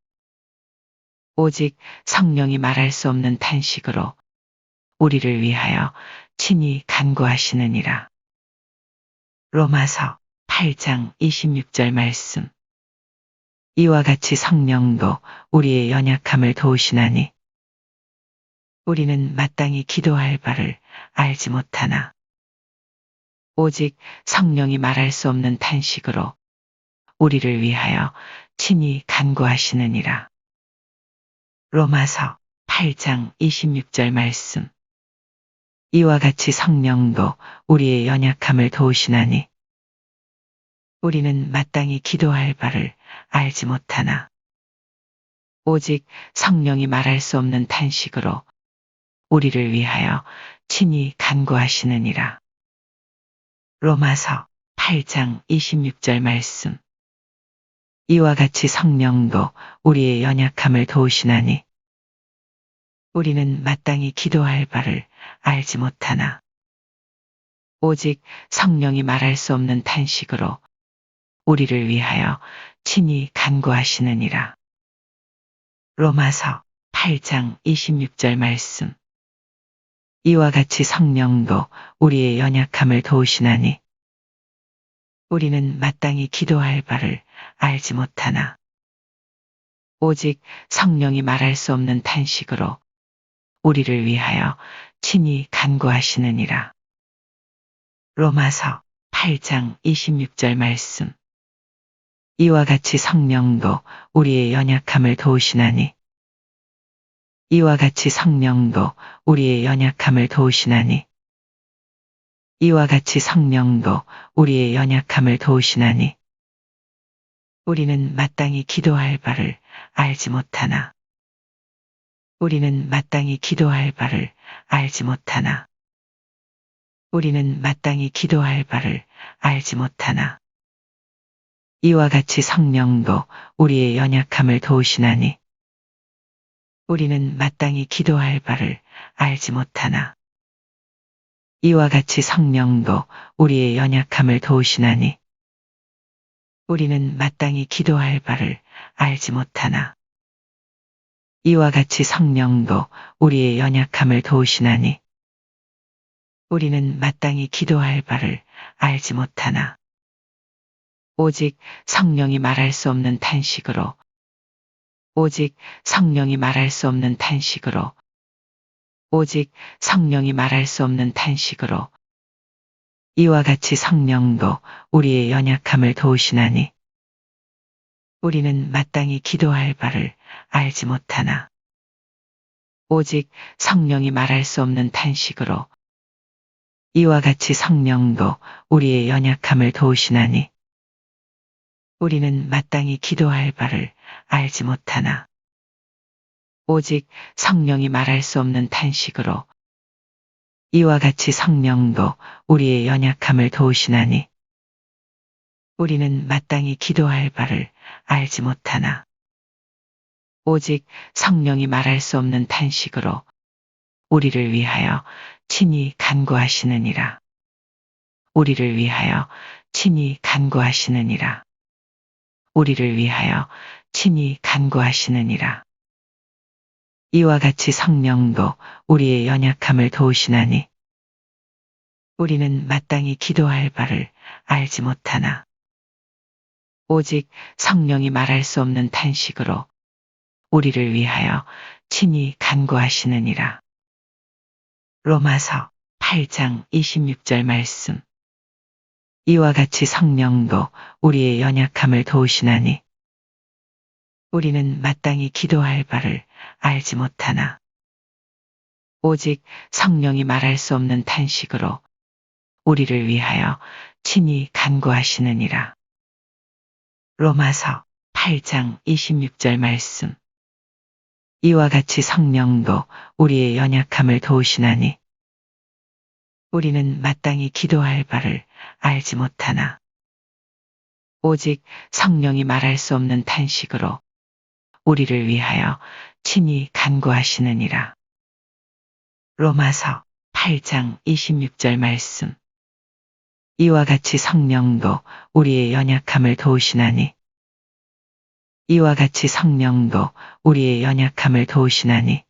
오직 성령이 말할 수 없는 탄식으로 우리를 위하여 친히 간구하시느니라. 로마서 8장 26절 말씀. 이와 같이 성령도 우리의 연약함을 도우시나니 우리는 마땅히 기도할 바를 알지 못하나 오직 성령이 말할 수 없는 탄식으로 우리를 위하여 친히 간구하시느니라. 로마서 8장 26절 말씀. 이와 같이 성령도 우리의 연약함을 도우시나니 우리는 마땅히 기도할 바를 알지 못하나 오직 성령이 말할 수 없는 탄식으로 우리를 위하여 친히 간구하시느니라. 로마서 8장 26절 말씀. 이와 같이 성령도 우리의 연약함을 도우시나니 우리는 마땅히 기도할 바를 알지 못하나 오직 성령이 말할 수 없는 탄식으로 우리를 위하여 친히 간구하시느니라. 로마서 8장 26절 말씀. 이와 같이 성령도 우리의 연약함을 도우시나니 우리는 마땅히 기도할 바를 알지 못하나 오직 성령이 말할 수 없는 탄식으로 우리를 위하여 친히 간구하시느니라. 로마서 8장 26절 말씀. 이와 같이 성령도 우리의 연약함을 도우시나니 이와 같이 성령도 우리의 연약함을 도우시나니 이와 같이 성령도 우리의 연약함을 도우시나니 우리는 마땅히 기도할 바를 알지 못하나 우리는 마땅히 기도할 바를 알지 못하나 우리는 마땅히 기도할 바를 알지 못하나 이와 같이 성령도 우리의 연약함을 도우시나니 우리는 마땅히 기도할 바를 알지 못하나 이와 같이 성령도 우리의 연약함을 도우시나니 우리는 마땅히 기도할 바를 알지 못하나 이와 같이 성령도 우리의 연약함을 도우시나니 우리는 마땅히 기도할 바를 알지 못하나 오직 성령이 말할 수 없는 탄식으로 오직 성령이 말할 수 없는 탄식으로 오직 성령이 말할 수 없는 탄식으로 이와 같이 성령도 우리의 연약함을 도우시나니 우리는 마땅히 기도할 바를 알지 못하나 오직 성령이 말할 수 없는 탄식으로 이와 같이 성령도 우리의 연약함을 도우시나니 우리는 마땅히 기도할 바를 알지 못하나 오직 성령이 말할 수 없는 탄식으로 이와 같이 성령도 우리의 연약함을 도우시나니 우리는 마땅히 기도할 바를 알지 못하나 오직 성령이 말할 수 없는 탄식으로 우리를 위하여 친히 간구하시느니라. 우리를 위하여 친히 간구하시느니라. 우리를 위하여 친히 간구하시느니라. 이와 같이 성령도 우리의 연약함을 도우시나니 우리는 마땅히 기도할 바를 알지 못하나 오직 성령이 말할 수 없는 탄식으로 우리를 위하여 친히 간구하시느니라. 로마서 8장 26절 말씀. 이와 같이 성령도 우리의 연약함을 도우시나니 우리는 마땅히 기도할 바를 알지 못하나 오직 성령이 말할 수 없는 탄식으로 우리를 위하여 친히 간구하시느니라. 로마서 8장 26절 말씀. 이와 같이 성령도 우리의 연약함을 도우시나니 우리는 마땅히 기도할 바를 알지 못하나 오직 성령이 말할 수 없는 탄식으로 우리를 위하여 친히 간구하시느니라. 로마서 8장 26절 말씀. 이와 같이 성령도 우리의 연약함을 도우시나니 이와 같이 성령도 우리의 연약함을 도우시나니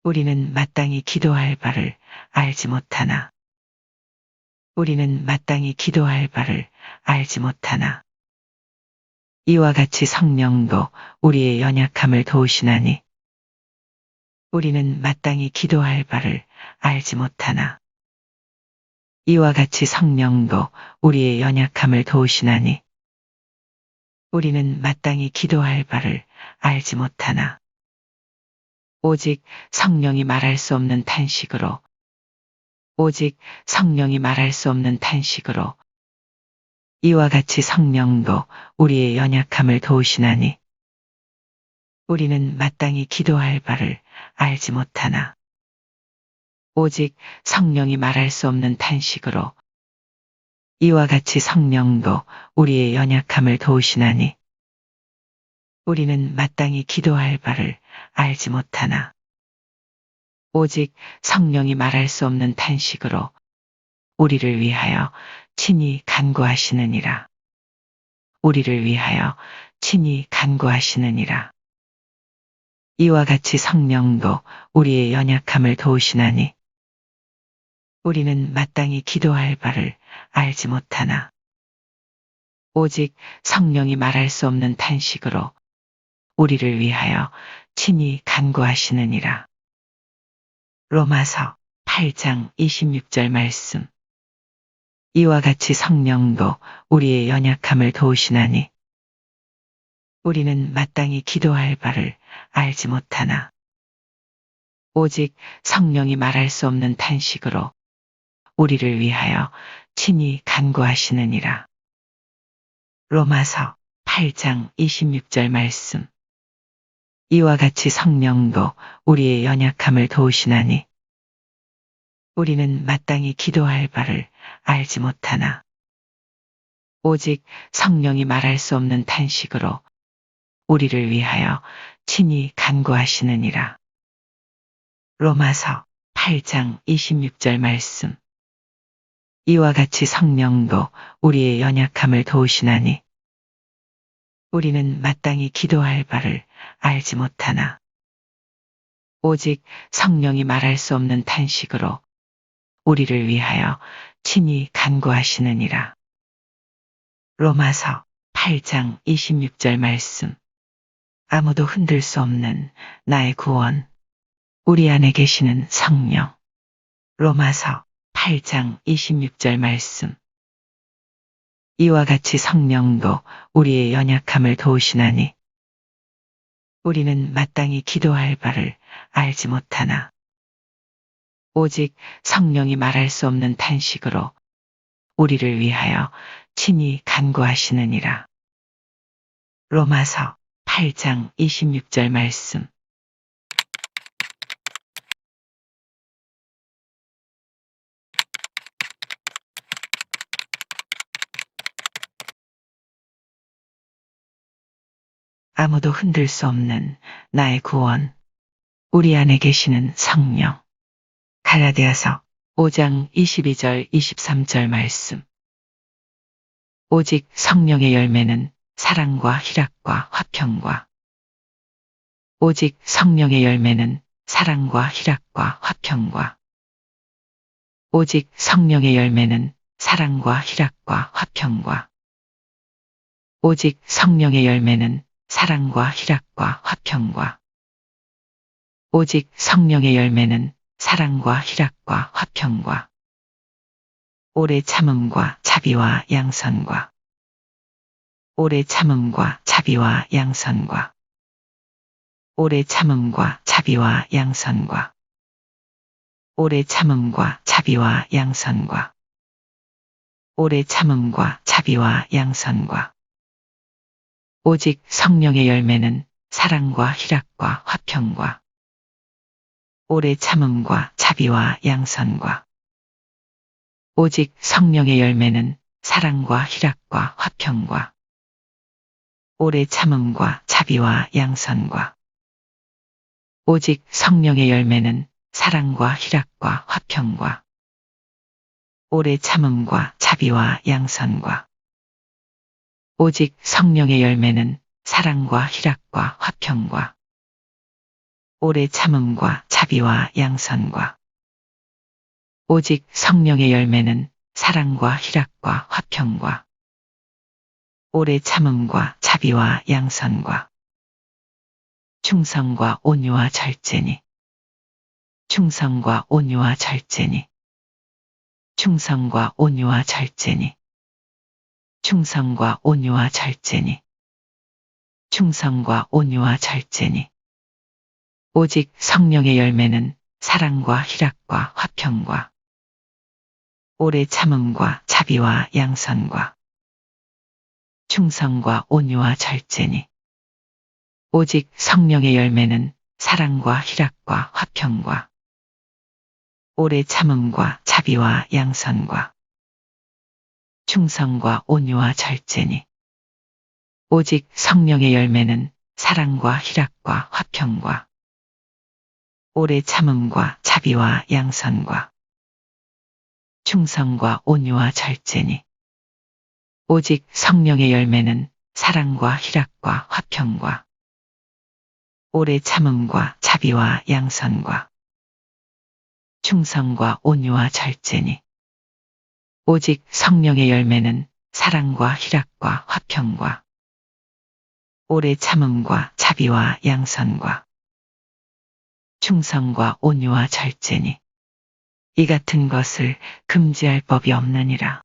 우리는 마땅히 기도할 바를 알지 못하나 우리는 마땅히 기도할 바를 알지 못하나 이와 같이 성령도 우리의 연약함을 도우시나니 우리는 마땅히 기도할 바를 알지 못하나 이와 같이 성령도 우리의 연약함을 도우시나니 우리는 마땅히 기도할 바를 알지 못하나 오직 성령이 말할 수 없는 탄식으로 오직 성령이 말할 수 없는 탄식으로 이와 같이 성령도 우리의 연약함을 도우시나니 우리는 마땅히 기도할 바를 알지 못하나 오직 성령이 말할 수 없는 탄식으로 이와 같이 성령도 우리의 연약함을 도우시나니 우리는 마땅히 기도할 바를 알지 못하나 오직 성령이 말할 수 없는 탄식으로 우리를 위하여 친히 간구하시느니라. 우리를 위하여 친히 간구하시느니라. 이와 같이 성령도 우리의 연약함을 도우시나니 우리는 마땅히 기도할 바를 알지 못하나 오직 성령이 말할 수 없는 탄식으로 우리를 위하여 친히 간구하시느니라. 로마서 8장 26절 말씀. 이와 같이 성령도 우리의 연약함을 도우시나니 우리는 마땅히 기도할 바를 알지 못하나 오직 성령이 말할 수 없는 탄식으로 우리를 위하여 친히 간구하시느니라. 로마서 8장 26절 말씀. 이와 같이 성령도 우리의 연약함을 도우시나니 우리는 마땅히 기도할 바를 알지 못하나 오직 성령이 말할 수 없는 탄식으로 우리를 위하여 친히 간구하시느니라. 로마서 8장 26절 말씀. 이와 같이 성령도 우리의 연약함을 도우시나니 우리는 마땅히 기도할 바를 알지 못하나 오직 성령이 말할 수 없는 탄식으로 우리를 위하여 친히 간구하시느니라. 로마서 8장 26절 말씀. 아무도 흔들 수 없는 나의 구원. 우리 안에 계시는 성령. 로마서 8장 26절 말씀. 이와 같이 성령도 우리의 연약함을 도우시나니 우리는 마땅히 기도할 바를 알지 못하나 오직 성령이 말할 수 없는 탄식으로 우리를 위하여 친히 간구하시느니라. 로마서 8장 26절 말씀. 아무도 흔들 수 없는 나의 구원. 우리 안에 계시는 성령. 갈라디아서 5장 22절 23절 말씀. 오직 성령의 열매는 사랑과 희락과 화평과 오직 성령의 열매는 사랑과 희락과 화평과 오직 성령의 열매는 사랑과 희락과 화평과 오직 성령의 열매는 사랑과 희락과 화평과 오직 성령의 열매는 사랑과 희락과 화평과 오래 참음과 자비와 양선과 오래 참음과 자비와 양선과 오래 참음과 자비와 양선과 오래 참음과 자비와 양선과 오래 참음과 자비와 양선과 오직 성령의 열매는 사랑과 희락과 화평과 오래 참음과 자비와 양선과 오직 성령의 열매는 사랑과 희락과 화평과 오래 참음과 자비와 양선과 오직 성령의 열매는 사랑과 희락과 화평과 오래 참음과 자비와 양선과 오직 성령의 열매는 사랑과 희락과 화평과 오래 참음과 자비와 양선과 오직 성령의 열매는 사랑과 희락과 화평과 오래 참음과 자비와 양선과 충성과 온유와 절제니 충성과 온유와 절제니 충성과 온유와 절제니 충성과 온유와 절제니 충성과 온유와 절제니 오직 성령의 열매는 사랑과 희락과 화평과 오래 참음과 자비와 양선과 충성과 온유와 절제니 오직 성령의 열매는 사랑과 희락과 화평과 오래 참음과 자비와 양선과 충성과 온유와 절제니 오직 성령의 열매는 사랑과 희락과 화평과 오래 참음과 자비와 양선과 충성과 온유와 절제니 오직 성령의 열매는 사랑과 희락과 화평과 오래 참음과 자비와 양선과 충성과 온유와 절제니 오직 성령의 열매는 사랑과 희락과 화평과 오래 참음과 자비와 양선과 충성과 온유와 절제니 이 같은 것을 금지할 법이 없느니라.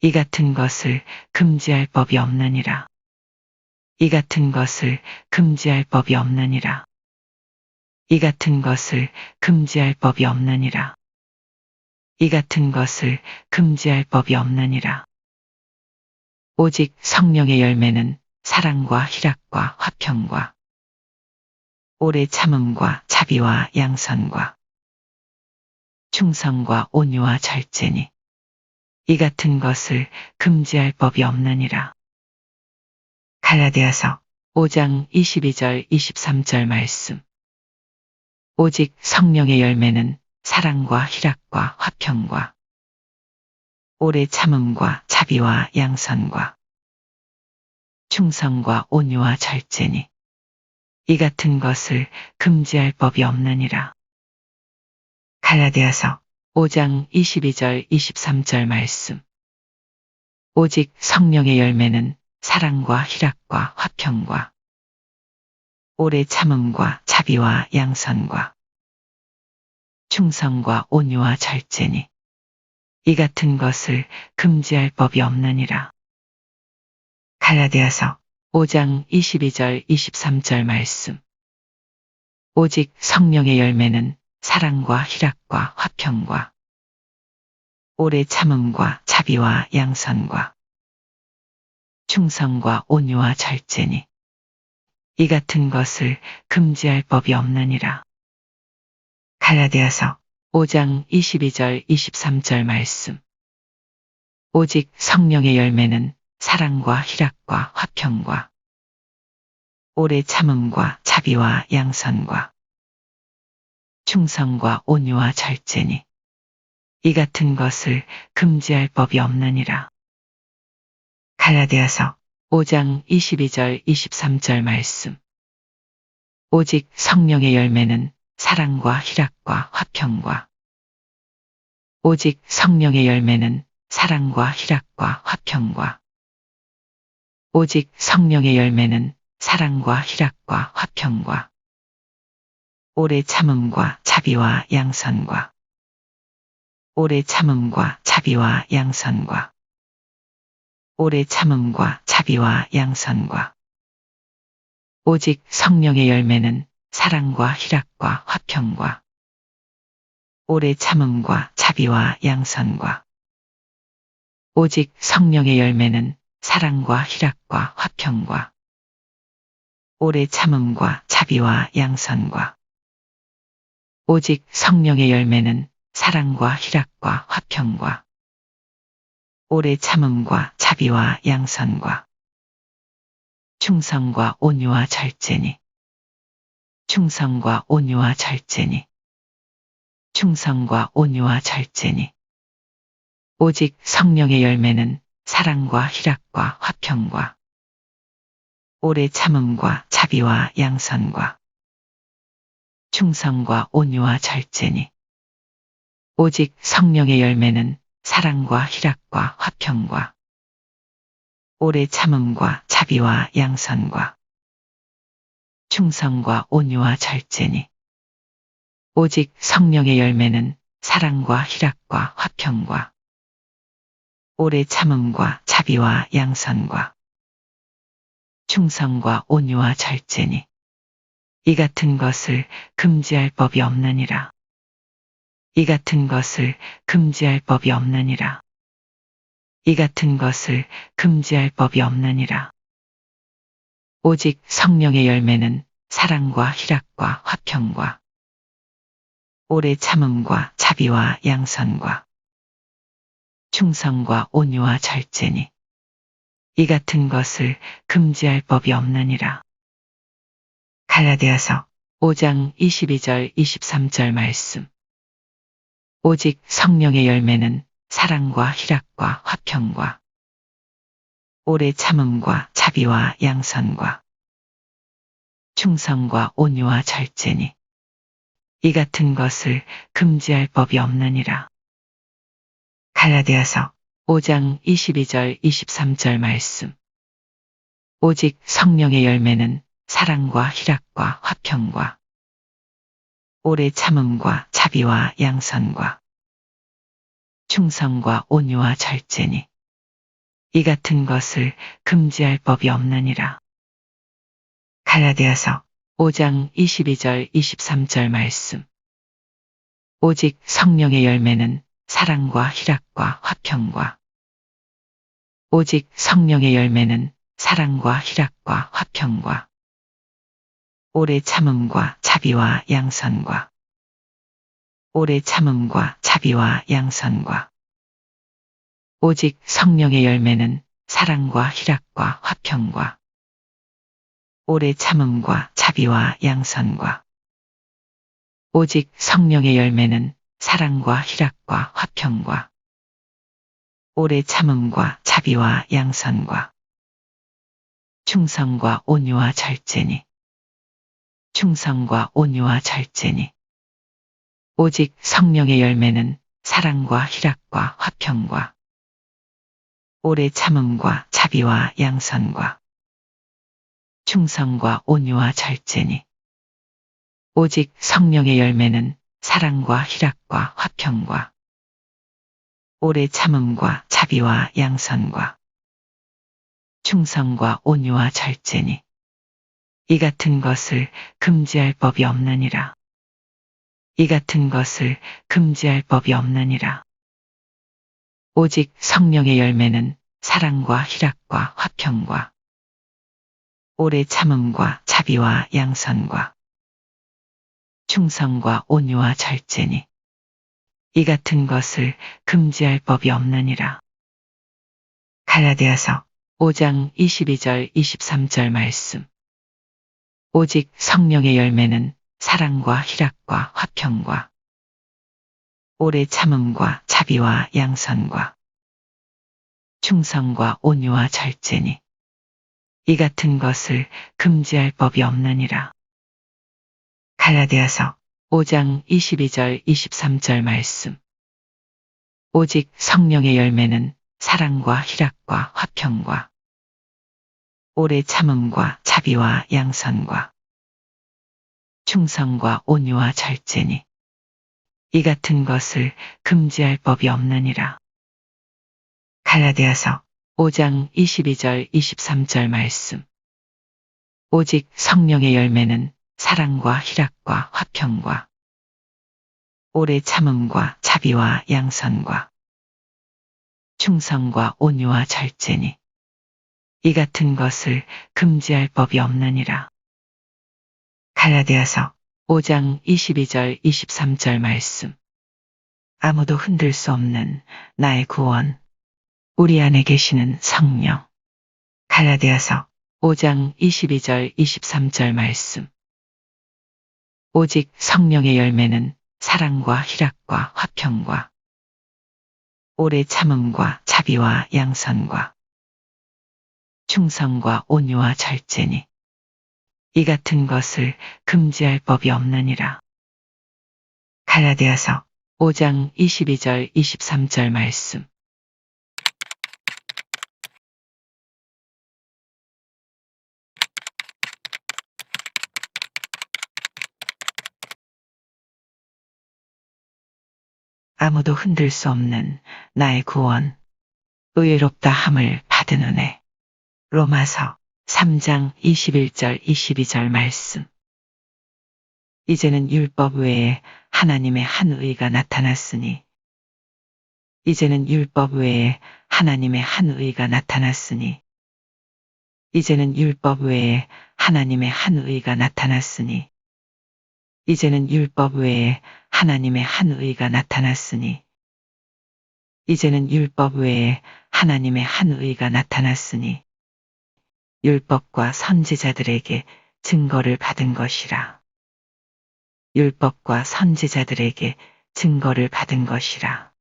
이 같은 것을 금지할 법이 없느니라. 이 같은 것을 금지할 법이 없느니라. 이 같은 것을 금지할 법이 없느니라. 이 같은 것을 금지할 법이 없느니라. 오직 성령의 열매는 사랑과 희락과 화평과 오래 참음과 자비와 양선과 충성과 온유와 절제니 이 같은 것을 금지할 법이 없느니라. 갈라디아서 5장 22절 23절 말씀. 오직 성령의 열매는 사랑과 희락과 화평과 오래 참음과 자비와 양선과 충성과 온유와 절제니 이 같은 것을 금지할 법이 없느니라. 갈라디아서 5장 22절 23절 말씀. 오직 성령의 열매는 사랑과 희락과 화평과 오래 참음과 자비와 양선과 충성과 온유와 절제니 이 같은 것을 금지할 법이 없느니라. 갈라디아서 5장 22절 23절 말씀. 오직 성령의 열매는 사랑과 희락과 화평과 오래 참음과 자비와 양선과 충성과 온유와 절제니 이 같은 것을 금지할 법이 없느니라. 갈라디아서 5장 22절 23절 말씀. 오직 성령의 열매는 사랑과 희락과 화평과 오래 참음과 자비와 양선과 충성과 온유와 절제니 이 같은 것을 금지할 법이 없느니라. 갈라디아서 5장 22절 23절 말씀. 오직 성령의 열매는 사랑과 희락과 화평과 오직 성령의 열매는 사랑과 희락과 화평과 오직 성령의 열매는 사랑과 희락과 화평과 오래 참음과 자비와 양선과 오래 참음과 자비와 양선과 오래 참음과 자비와 양선과 오직 성령의 열매는 사랑과 희락과 화평과 오래 참음과 자비와 양선과 오직 성령의 열매는 사랑과 희락과 화평과 오래 참음과 자비와 양선과 오직 성령의 열매는 사랑과 희락과 화평과 오래 참음과 자비와 양선과 충성과 온유와 절제니 충성과 온유와 절제니 충성과 온유와 절제니 오직 성령의 열매는 사랑과 희락과 화평과 오래 참음과 자비와 양선과 충성과 온유와 절제니 오직 성령의 열매는 사랑과 희락과 화평과 오래 참음과 자비와 양선과 충성과 온유와 절제니 오직 성령의 열매는 사랑과 희락과 화평과 오래 참음과 자비와 양선과 충성과 온유와 절제니 이 같은 것을 금지할 법이 없느니라. 이 같은 것을 금지할 법이 없느니라. 이 같은 것을 금지할 법이 없느니라. 오직 성령의 열매는 사랑과 희락과 화평과 오래 참음과 자비와 양선과 충성과 온유와 절제니 이 같은 것을 금지할 법이 없느니라. 갈라디아서 5장 22절 23절 말씀. 오직 성령의 열매는 사랑과 희락과 화평과 오래 참음과 자비와 양선과 충성과 온유와 절제니 이 같은 것을 금지할 법이 없느니라. 갈라디아서 5장 22절 23절 말씀. 오직 성령의 열매는 사랑과 희락과 화평과 오래 참음과 자비와 양선과 충성과 온유와 절제니 이 같은 것을 금지할 법이 없느니라. 갈라디아서 5장 22절 23절 말씀. 오직 성령의 열매는 사랑과 희락과 화평과 오직 성령의 열매는 사랑과 희락과 화평과 오래 참음과 자비와 양선과 오래 참음과 자비와 양선과 오직 성령의 열매는 사랑과 희락과 화평과 오래 참음과 자비와 양선과 오직 성령의 열매는 사랑과 희락과 화평과 오래 참음과 자비와 양선과 충성과 온유와 절제니. 충성과 온유와 절제니. 오직 성령의 열매는 사랑과 희락과 화평과 오래 참음과 자비와 양선과 충성과 온유와 절제니. 오직 성령의 열매는 사랑과 희락과 화평과 오래 참음과 자비와 양선과 충성과 온유와 절제니. 이 같은 것을 금지할 법이 없느니라. 이 같은 것을 금지할 법이 없느니라. 오직 성령의 열매는 사랑과 희락과 화평과 오래 참음과 자비와 양선과 충성과 온유와 절제니. 이 같은 것을 금지할 법이 없느니라. 갈라디아서 5장 22절 23절 말씀. 오직 성령의 열매는 사랑과 희락과 화평과 오래 참음과 자비와 양선과 충성과 온유와 절제니. 이 같은 것을 금지할 법이 없느니라. 갈라디아서 5장 22절 23절 말씀. 오직 성령의 열매는 사랑과 희락과 화평과 오래 참음과 자비와 양선과 충성과 온유와 절제니. 이 같은 것을 금지할 법이 없느니라. 갈라디아서 5장 22절 23절 말씀. 오직 성령의 열매는 사랑과 희락과 화평과 오래 참음과 자비와 양선과 충성과 온유와 절제니. 이 같은 것을 금지할 법이 없느니라. 갈라디아서 5장 22절 23절 말씀. 아무도 흔들 수 없는 나의 구원. 우리 안에 계시는 성령. 갈라디아서 5장 22절 23절 말씀. 오직 성령의 열매는 사랑과 희락과 화평과 오래 참음과 자비와 양선과 충성과 온유와 절제니. 이 같은 것을 금지할 법이 없느니라. 갈라디아서 5장 22절 23절 말씀. 아무도 흔들 수 없는 나의 구원. 의롭다 함을 받은 은혜. 로마서 3장 21절 22절 말씀. 이제는 율법 외에 하나님의 한 의가 나타났으니. 이제는 율법 외에 하나님의 한 의가 나타났으니. 이제는 율법 외에 하나님의 한 의가 나타났으니. 이제는 율법 외에 하나님의 한 의가 나타났으니. 이제는 율법 외에 하나님의 한 의가 나타났으니. 율법과 선지자들에게 증거를 받은 것이라. 율법과 선지자들에게 증거를 받은 것이라.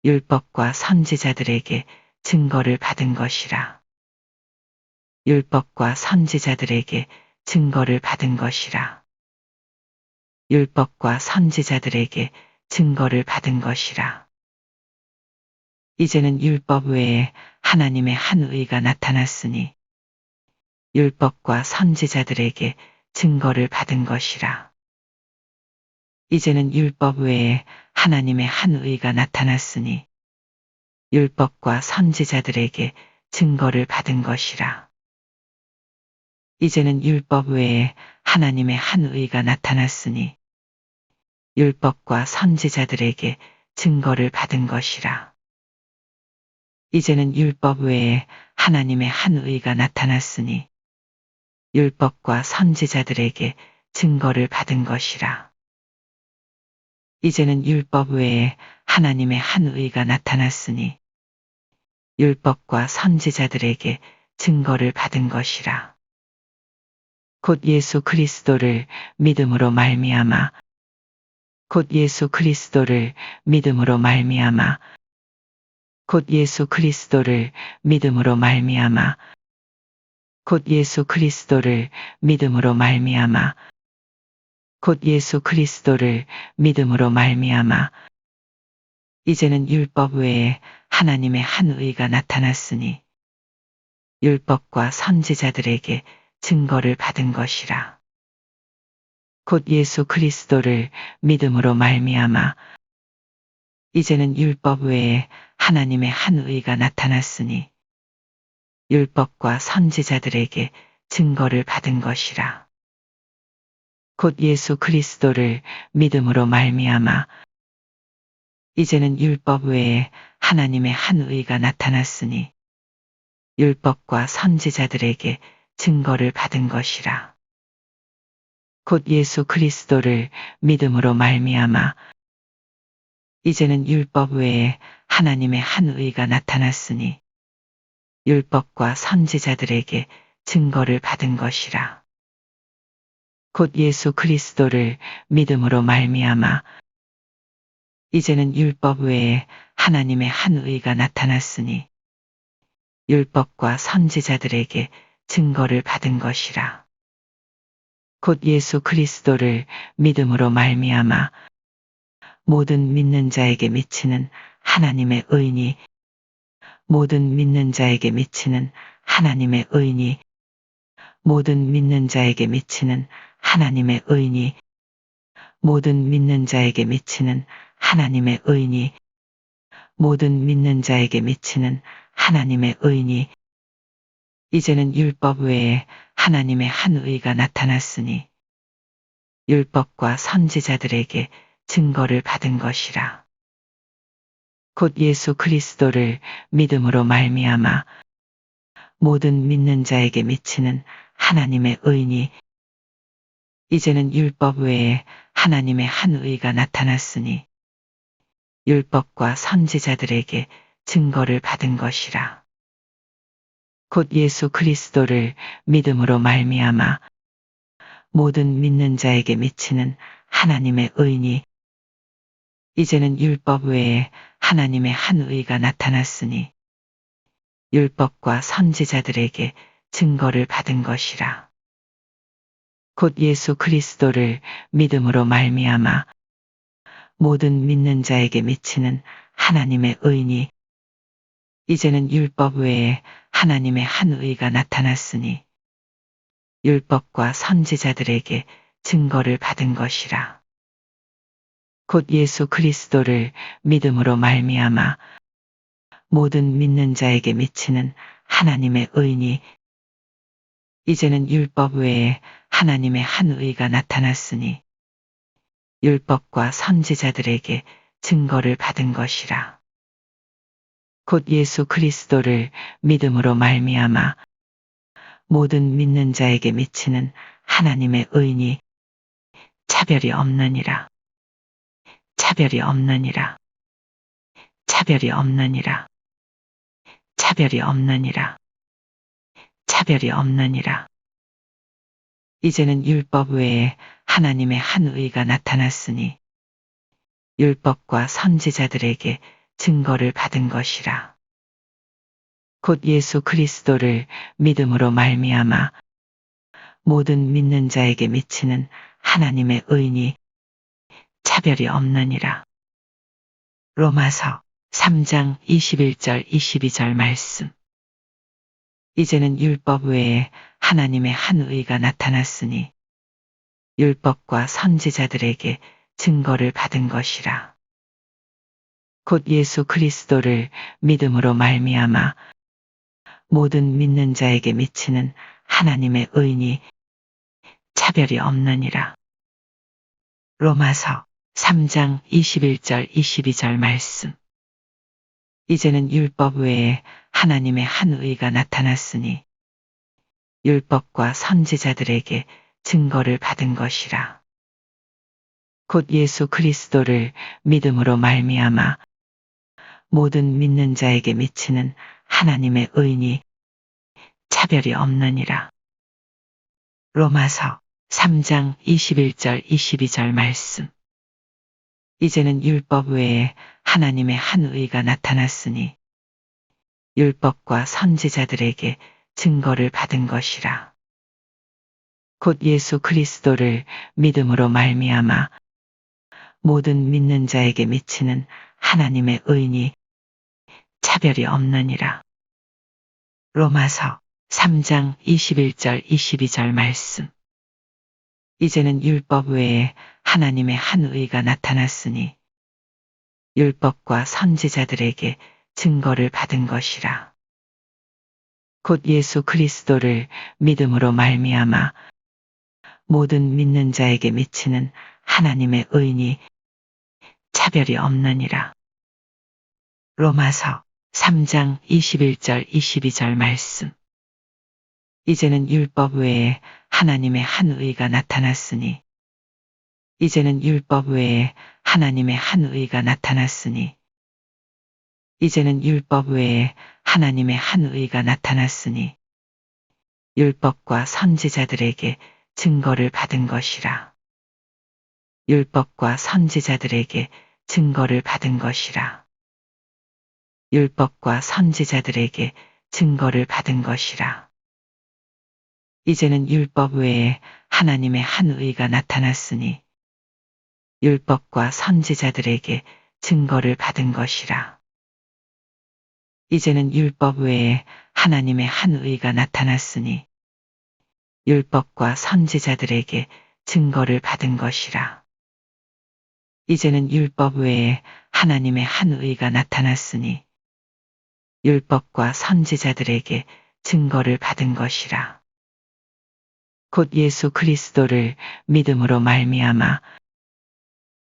율법과 선지자들에게 증거를 받은 것이라. 율법과 선지자들에게 증거를 받은 것이라. 율법과 선지자들에게 증거를 받은 것이라. 이제는 율법 외에 하나님의 한 의가 나타났으니. 율법과 선지자들에게 증거를 받은 것이라. 이제는 율법 외에 하나님의 한 의가 나타났으니. 율법과 선지자들에게 증거를 받은 것이라. 이제는 율법 외에 하나님의 한 의가 나타났으니. 율법과 선지자들에게 증거를 받은 것이라. 이제는 율법 외에 하나님의 한 의가 나타났으니. 율법과 선지자들에게 증거를 받은 것이라. 이제는 율법 외에 하나님의 한 의가 나타났으니. 율법과 선지자들에게 증거를 받은 것이라. 곧 예수 그리스도를 믿음으로 말미암아 곧 예수 그리스도를 믿음으로 말미암아 곧 예수 그리스도를 믿음으로 말미암아 곧 예수 그리스도를 믿음으로 말미암아 곧 예수 그리스도를 믿음으로 말미암아 이제는 율법 외에 하나님의 한 의가 나타났으니 율법과 선지자들에게 증거를 받은 것이라. 곧 예수 그리스도를 믿음으로 말미암아 이제는 율법 외에 하나님의 한 의가 나타났으니 율법과 선지자들에게 증거를 받은 것이라. 곧 예수 그리스도를 믿음으로 말미암아 이제는 율법 외에 하나님의 한 의가 나타났으니 율법과 선지자들에게 증거를 받은 것이라. 곧 예수 그리스도를 믿음으로 말미암아 이제는 율법 외에 하나님의 한 의가 나타났으니 율법과 선지자들에게 증거를 받은 것이라. 곧 예수 그리스도를 믿음으로 말미암아 이제는 율법 외에 하나님의 한 의가 나타났으니 율법과 선지자들에게 증거를 받은 것이라. 곧 예수 그리스도를 믿음으로 말미암아 모든 믿는 자에게 미치는 하나님의 의니 모든 믿는 자에게 미치는 하나님의 의니 모든 믿는 자에게 미치는 하나님의 의니 모든 믿는 자에게 미치는 하나님의 의니 모든 믿는 자에게 미치는 하나님의 의니 이제는 율법 외에 하나님의 한 의가 나타났으니 율법과 선지자들에게 증거를 받은 것이라. 곧 예수 그리스도를 믿음으로 말미암아 모든 믿는 자에게 미치는 하나님의 의니 이제는 율법 외에 하나님의 한 의가 나타났으니 율법과 선지자들에게 증거를 받은 것이라. 곧 예수 그리스도를 믿음으로 말미암아 모든 믿는 자에게 미치는 하나님의 의니 이제는 율법 외에 하나님의 한 의가 나타났으니 율법과 선지자들에게 증거를 받은 것이라. 곧 예수 그리스도를 믿음으로 말미암아 모든 믿는 자에게 미치는 하나님의 의니 이제는 율법 외에 하나님의 한 의가 나타났으니 율법과 선지자들에게 증거를 받은 것이라. 곧 예수 그리스도를 믿음으로 말미암아 모든 믿는 자에게 미치는 하나님의 의니 이제는 율법 외에 하나님의 한 의가 나타났으니 율법과 선지자들에게 증거를 받은 것이라. 곧 예수 그리스도를 믿음으로 말미암아 모든 믿는 자에게 미치는 하나님의 의니 차별이 없느니라. 차별이 없느니라. 차별이 없느니라. 차별이 없느니라. 차별이 없느니라. 이제는 율법 외에 하나님의 한 의가 나타났으니 율법과 선지자들에게 증거를 받은 것이라. 곧 예수 그리스도를 믿음으로 말미암아 모든 믿는 자에게 미치는 하나님의 의니 차별이 없느니라. 로마서 3장 21절 22절 말씀. 이제는 율법 외에 하나님의 한 의가 나타났으니 율법과 선지자들에게 증거를 받은 것이라. 곧 예수 그리스도를 믿음으로 말미암아 모든 믿는 자에게 미치는 하나님의 의니 차별이 없느니라. 로마서 3장 21절 22절 말씀. 이제는 율법 외에 하나님의 한 의가 나타났으니 율법과 선지자들에게 증거를 받은 것이라. 곧 예수 그리스도를 믿음으로 말미암아 모든 믿는 자에게 미치는 하나님의 의니 차별이 없느니라. 로마서 3장 21절 22절 말씀. 이제는 율법 외에 하나님의 한 의가 나타났으니 율법과 선지자들에게 증거를 받은 것이라. 곧 예수 그리스도를 믿음으로 말미암아 모든 믿는 자에게 미치는 하나님의 의니 차별이 없느니라. 로마서 3장 21절 22절 말씀. 이제는 율법 외에 하나님의 한 의가 나타났으니 율법과 선지자들에게 증거를 받은 것이라. 곧 예수 그리스도를 믿음으로 말미암아 모든 믿는 자에게 미치는 하나님의 의니 차별이 없느니라. 로마서 3장 21절 22절 말씀. 이제는 율법 외에 하나님의 한 의가 나타났으니 이제는 율법 외에 하나님의 한 의가 나타났으니 이제는 율법 외에 하나님의 한 의가 나타났으니 율법과 선지자들에게 증거를 받은 것이라. 율법과 선지자들에게 증거를 받은 것이라. 율법과 선지자들에게 증거를 받은 것이라. 이제는 율법 외에 하나님의 한 의가 나타났으니 율법과 선지자들에게 증거를 받은 것이라. 이제는 율법 외에 하나님의 한 의가 나타났으니 율법과 선지자들에게 증거를 받은 것이라. 이제는 율법 외에 하나님의 한 의가 나타났으니 율법과 선지자들에게 증거를 받은 것이라. 곧 예수 그리스도를 믿음으로 말미암아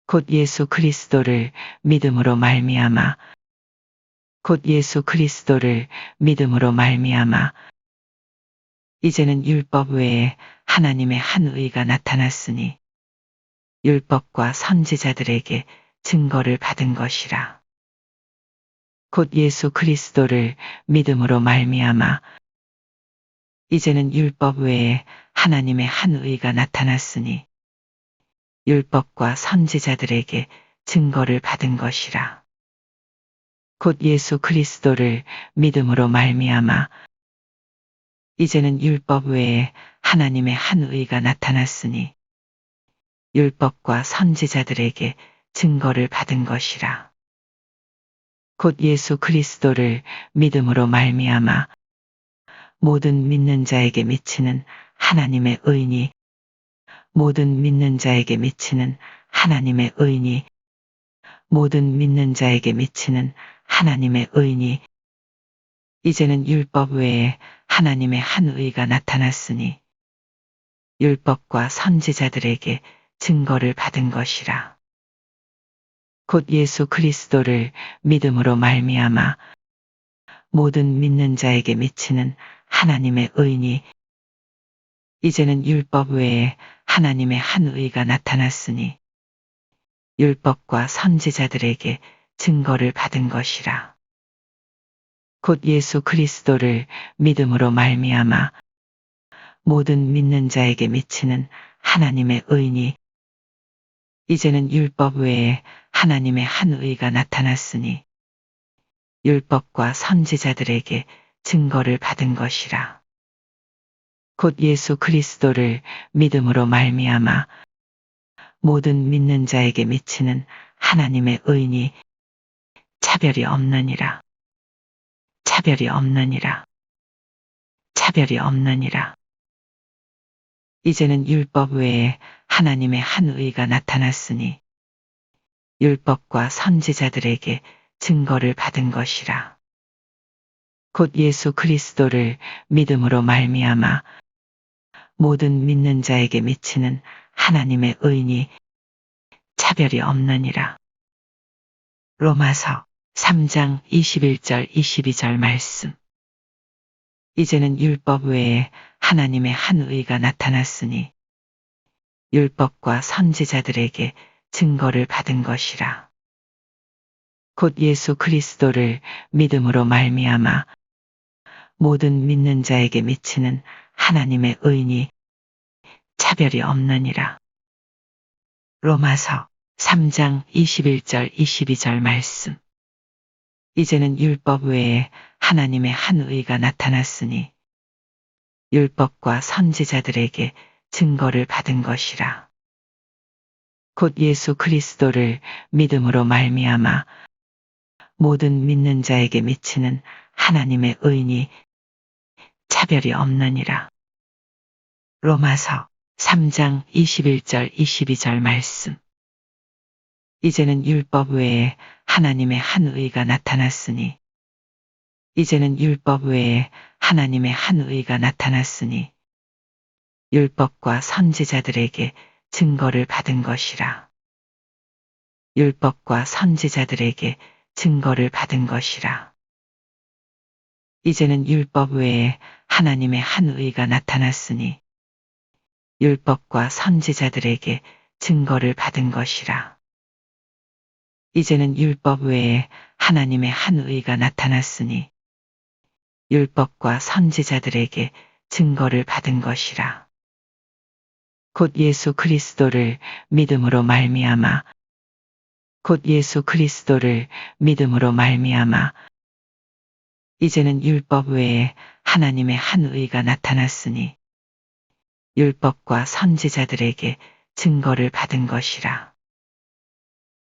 곧 예수 그리스도를 믿음으로 말미암아 곧 예수 그리스도를 믿음으로 말미암아 이제는 율법 외에 하나님의 한 의가 나타났으니 율법과 선지자들에게 증거를 받은 것이라. 곧 예수 그리스도를 믿음으로 말미암아 이제는 율법 외에 하나님의 한 의가 나타났으니 율법과 선지자들에게 증거를 받은 것이라. 곧 예수 그리스도를 믿음으로 말미암아 이제는 율법 외에 하나님의 한 의가 나타났으니 율법과 선지자들에게 증거를 받은 것이라. 곧 예수 그리스도를 믿음으로 말미암아 모든 믿는 자에게 미치는 하나님의 의니 모든 믿는 자에게 미치는 하나님의 의니 모든 믿는 자에게 미치는 하나님의 의니 이제는 율법 외에 하나님의 한 의가 나타났으니 율법과 선지자들에게 증거를 받은 것이라. 곧 예수 그리스도를 믿음으로 말미암아 모든 믿는 자에게 미치는 하나님의 의니 이제는 율법 외에 하나님의 한 의가 나타났으니 율법과 선지자들에게 증거를 받은 것이라. 곧 예수 그리스도를 믿음으로 말미암아 모든 믿는 자에게 미치는 하나님의 의니 이제는 율법 외에 하나님의 한 의가 나타났으니 율법과 선지자들에게 증거를 받은 것이라. 곧 예수 그리스도를 믿음으로 말미암아 모든 믿는 자에게 미치는 하나님의 의니 차별이 없느니라. 차별이 없느니라. 차별이 없느니라. 이제는 율법 외에 하나님의 한 의가 나타났으니 율법과 선지자들에게 증거를 받은 것이라. 곧 예수 그리스도를 믿음으로 말미암아 모든 믿는 자에게 미치는 하나님의 의니 차별이 없느니라. 로마서 3장 21절 22절 말씀. 이제는 율법 외에 하나님의 한 의가 나타났으니 율법과 선지자들에게 증거를 받은 것이라. 곧 예수 그리스도를 믿음으로 말미암아 모든 믿는 자에게 미치는 하나님의 의니 차별이 없느니라. 로마서 3장 21절 22절 말씀. 이제는 율법 외에 하나님의 한 의가 나타났으니 율법과 선지자들에게 증거를 받은 것이라. 곧 예수 그리스도를 믿음으로 말미암아 모든 믿는 자에게 미치는 하나님의 의니 차별이 없느니라. 로마서 3장 21절 22절 말씀. 이제는 율법 외에 하나님의 한 의가 나타났으니 이제는 율법 외에 하나님의 한 의가 나타났으니 율법과 선지자들에게 증거를 받은 것이라. 율법과 선지자들에게 증거를 받은 것이라. 이제는 율법 외에 하나님의 한 의가 나타났으니 율법과 선지자들에게 증거를 받은 것이라. 이제는 율법 외에 하나님의 한 의가 나타났으니 율법과 선지자들에게 증거를 받은 것이라. 곧 예수 그리스도를 믿음으로 말미암아 곧 예수 그리스도를 믿음으로 말미암아 이제는 율법 외에 하나님의 한 의가 나타났으니 율법과 선지자들에게 증거를 받은 것이라.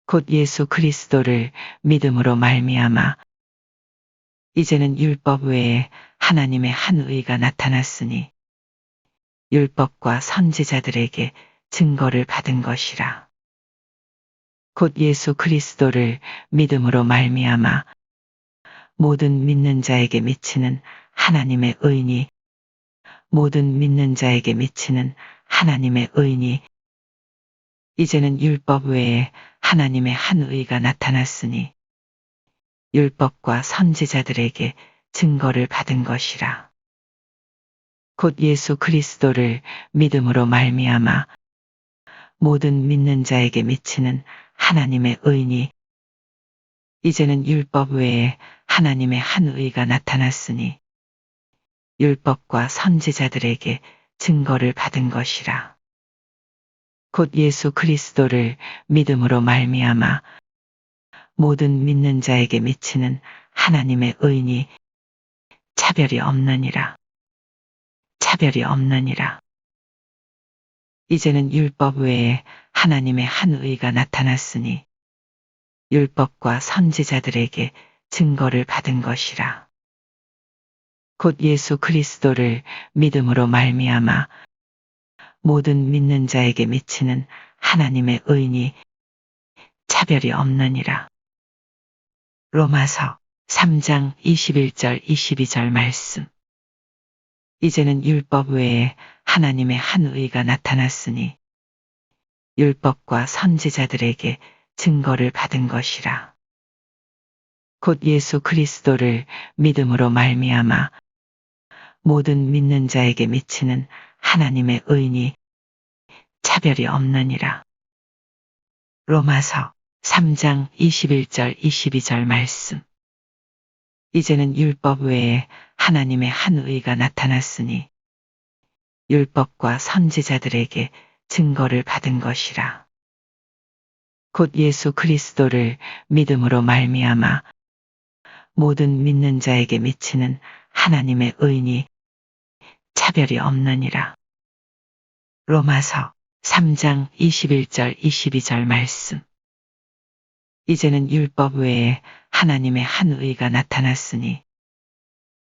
곧 예수 그리스도를 믿음으로 말미암아 이제는 율법 외에 하나님의 한 의가 나타났으니 율법과 선지자들에게 증거를 받은 것이라. 곧 예수 그리스도를 믿음으로 말미암아 모든 믿는 자에게 미치는 하나님의 의니 모든 믿는 자에게 미치는 하나님의 의니 이제는 율법 외에 하나님의 한 의가 나타났으니 율법과 선지자들에게 증거를 받은 것이라. 곧 예수 그리스도를 믿음으로 말미암아 모든 믿는 자에게 미치는 하나님의 의니 이제는 율법 외에 하나님의 한 의가 나타났으니 율법과 선지자들에게 증거를 받은 것이라. 곧 예수 그리스도를 믿음으로 말미암아 모든 믿는 자에게 미치는 하나님의 의니 차별이 없느니라. 차별이 없느니라. 이제는 율법 외에 하나님의 한 의가 나타났으니 율법과 선지자들에게 증거를 받은 것이라. 곧 예수 그리스도를 믿음으로 말미암아 모든 믿는 자에게 미치는 하나님의 의니 차별이 없느니라. 로마서 3장 21절 22절 말씀. 이제는 율법 외에 하나님의 한 의가 나타났으니 율법과 선지자들에게 증거를 받은 것이라. 곧 예수 그리스도를 믿음으로 말미암아 모든 믿는 자에게 미치는 하나님의 의니 차별이 없느니라. 로마서 3장 21절 22절 말씀. 이제는 율법 외에 하나님의 한 의가 나타났으니 율법과 선지자들에게 증거를 받은 것이라. 곧 예수 그리스도를 믿음으로 말미암아 모든 믿는 자에게 미치는 하나님의 의니 차별이 없느니라. 로마서 3장 21절 22절 말씀. 이제는 율법 외에 하나님의 한 의가 나타났으니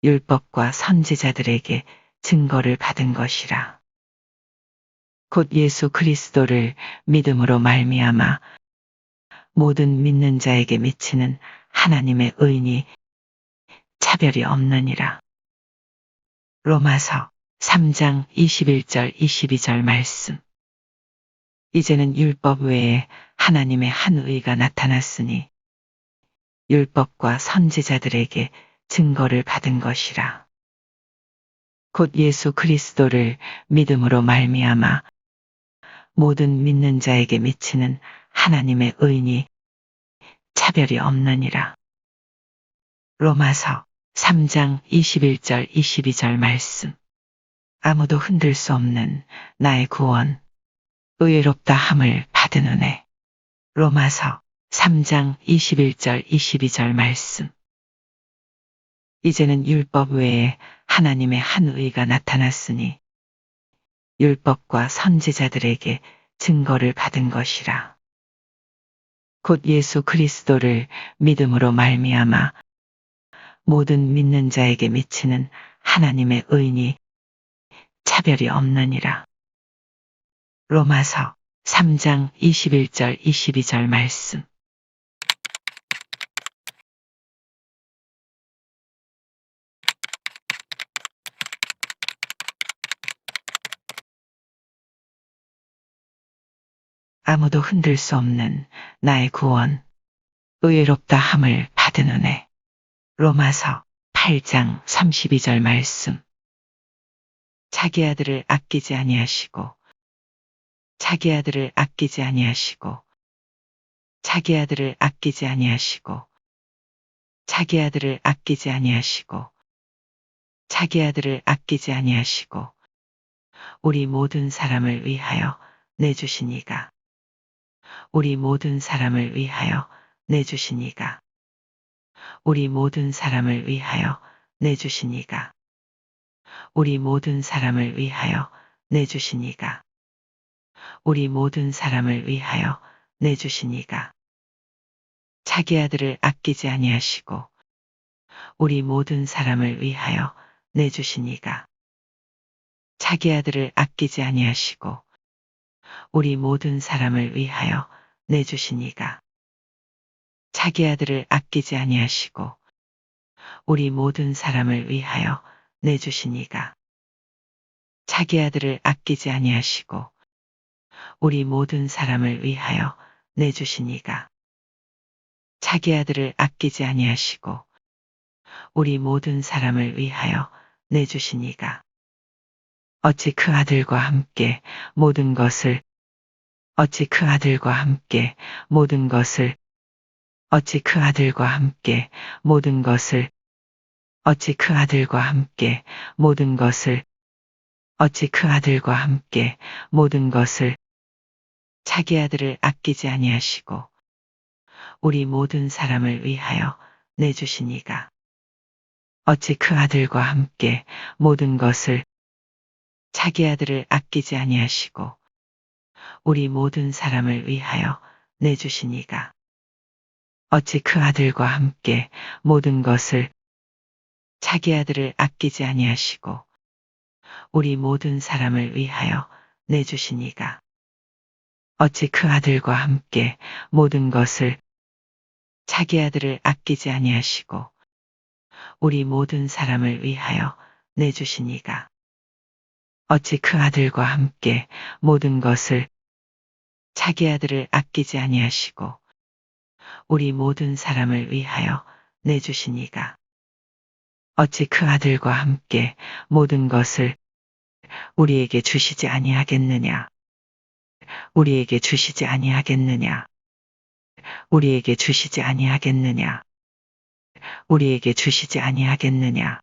율법과 선지자들에게 증거를 받은 것이라. 곧 예수 그리스도를 믿음으로 말미암아 모든 믿는 자에게 미치는 하나님의 의니 차별이 없느니라. 로마서 3장 21절 22절 말씀. 이제는 율법 외에 하나님의 한 의가 나타났으니 율법과 선지자들에게 증거를 받은 것이라. 곧 예수 그리스도를 믿음으로 말미암아 모든 믿는 자에게 미치는 하나님의 의니 차별이 없느니라. 로마서 3장 21절 22절 말씀. 아무도 흔들 수 없는 나의 구원, 의롭다 함을 받은 은혜. 로마서 3장 21절 22절 말씀. 이제는 율법 외에 하나님의 한 의가 나타났으니 율법과 선지자들에게 증거를 받은 것이라. 곧 예수 그리스도를 믿음으로 말미암아 모든 믿는 자에게 미치는 하나님의 의니 차별이 없느니라. 로마서 3장 21절 22절 말씀. 아무도 흔들 수 없는 나의 구원, 의롭다 함을 받은 은혜. 로마서 8장 32절 말씀. 자기 아들을 아끼지 아니하시고 자기 아들을 아끼지 아니하시고 자기 아들을 아끼지 아니하시고 자기 아들을 아끼지 아니하시고 자기 아들을 아끼지 아니하시고 우리 모든 사람을 위하여 내주시니가 우리 모든 사람을 위하여 내주시니가 우리 모든 사람을 위하여 내주시니가 우리 모든 사람을 위하여 내주시니가 우리 모든 사람을 위하여 내주시니가 자기 아들을 아끼지 아니하시고 우리 모든 사람을 위하여 내주시니가 자기 아들을 아끼지 아니하시고 우리 모든 사람을 위하여 내주시니가 자기 아들을 아끼지 아니하시고 우리 모든 사람을 위하여 내주시니가 자기 아들을 아끼지 아니하시고 우리 모든 사람을 위하여 내주시니가 자기 아들을 아끼지 아니하시고 우리 모든 사람을 위하여 내주시니가 어찌 그 아들과 함께 모든 것을 어찌 그 아들과 함께 모든 것을 어찌 그 아들과 함께 모든 것을 어찌 그 아들과 함께 모든 것을 어찌 그 아들과 함께 모든 것을 자기 아들을 아끼지 아니하시고 우리 모든 사람을 위하여 내주시니가 어찌 그 아들과 함께 모든 것을 자기 아들을 아끼지 아니하시고 우리 모든 사람을 위하여 내주시니가 어찌 그 아들과 함께 모든 것을 자기 아들을 아끼지 아니하시고 우리 모든 사람을 위하여 내주시니가 어찌 그 아들과 함께 모든 것을 자기 아들을 아끼지 아니하시고 우리 모든 사람을 위하여 내주시니가 어찌 그 아들과 함께 모든 것을 자기 아들을 아끼지 아니하시고 우리 모든 사람을 위하여 내주시니가 어찌 그 아들과 함께 모든 것을 우리에게 주시지 아니하겠느냐 우리에게 주시지 아니하겠느냐 우리에게 주시지 아니하겠느냐 우리에게 주시지 아니하겠느냐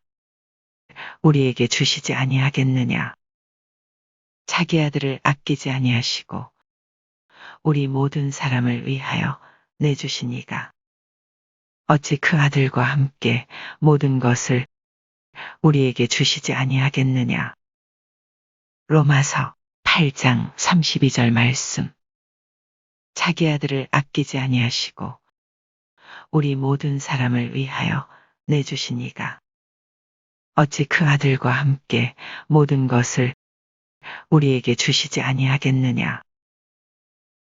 우리에게 주시지 아니하겠느냐 자기 아들을 아끼지 아니하시고 우리 모든 사람을 위하여 내주시니가 어찌 그 아들과 함께 모든 것을 우리에게 주시지 아니하겠느냐. 로마서 8장 32절 말씀. 자기 아들을 아끼지 아니하시고 우리 모든 사람을 위하여 내주시니가 어찌 그 아들과 함께 모든 것을 우리에게 주시지 아니하겠느냐.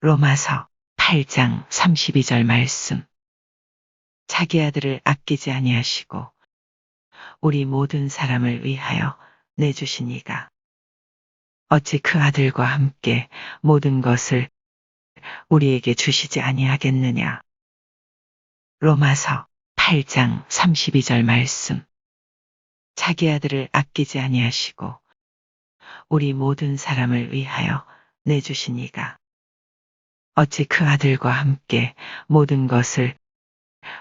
로마서 8장 32절 말씀. 자기 아들을 아끼지 아니하시고 우리 모든 사람을 위하여 내주시니가 어찌 그 아들과 함께 모든 것을 우리에게 주시지 아니하겠느냐. 로마서 8장 32절 말씀. 자기 아들을 아끼지 아니하시고 우리 모든 사람을 위하여 내주시니가 어찌 그 아들과 함께 모든 것을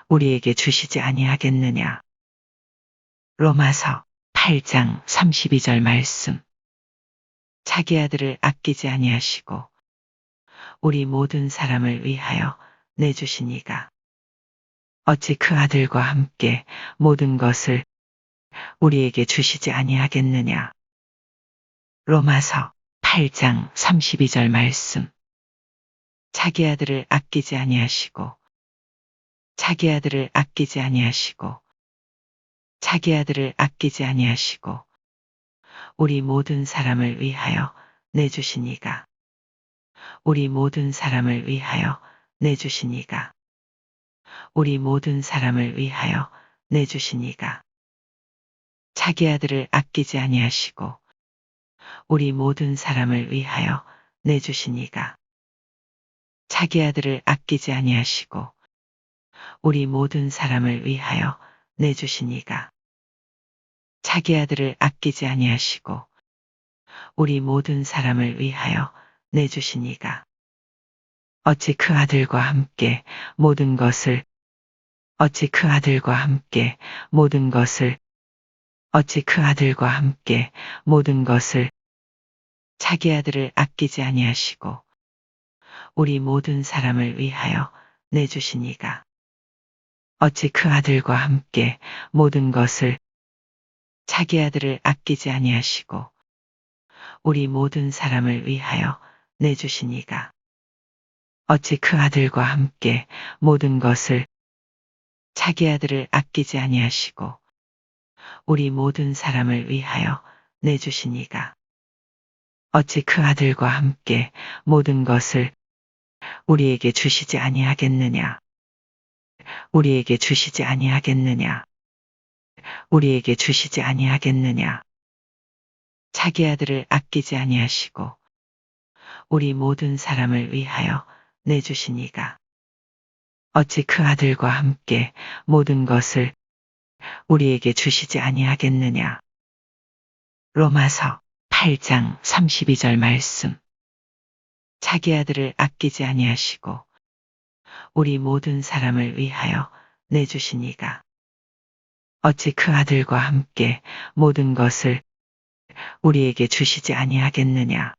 우리에게 주시지 아니하겠느냐. 로마서 8장 32절 말씀. 자기 아들을 아끼지 아니하시고 우리 모든 사람을 위하여 내주시니가 어찌 그 아들과 함께 모든 것을 우리에게 주시지 아니하겠느냐. 로마서 8장 32절 말씀. 자기 아들을 아끼지 아니하시고 자기 아들을 아끼지 아니하시고 자기 아들을 아끼지 아니하시고 우리 모든 사람을 위하여 내주시니가 우리 모든 사람을 위하여 내주시니가 우리 모든 사람을 위하여 내주시니가 자기 아들을 아끼지 아니하시고 우리 모든 사람을 위하여 내주시니가 자기 아들을 아끼지 아니하시고 우리 모든 사람을 위하여 내주시니가 자기 아들을 아끼지 아니하시고 우리 모든 사람을 위하여 내주시니가 어찌 그 아들과 함께 모든 것을 어찌 그 아들과 함께 모든 것을 어찌 그 아들과 함께 모든 것을 자기 아들을 아끼지 아니하시고 우리 모든 사람을 위하여 내주시니가 어찌 그 아들과 함께 모든 것을 자기 아들을 아끼지 아니하시고 우리 모든 사람을 위하여 내주시니가 어찌 그 아들과 함께 모든 것을 자기 아들을 아끼지 아니하시고 우리 모든 사람을 위하여 내주시니가 어찌 그 아들과 함께 모든 것을 우리에게 주시지 아니하겠느냐. 우리에게 주시지 아니하겠느냐. 우리에게 주시지 아니하겠느냐. 자기 아들을 아끼지 아니하시고 우리 모든 사람을 위하여 내주시니가 어찌 그 아들과 함께 모든 것을 우리에게 주시지 아니하겠느냐. 로마서 8장 32절 말씀. 자기 아들을 아끼지 아니하시고 우리 모든 사람을 위하여 내주시니가 어찌 그 아들과 함께 모든 것을 우리에게 주시지 아니하겠느냐.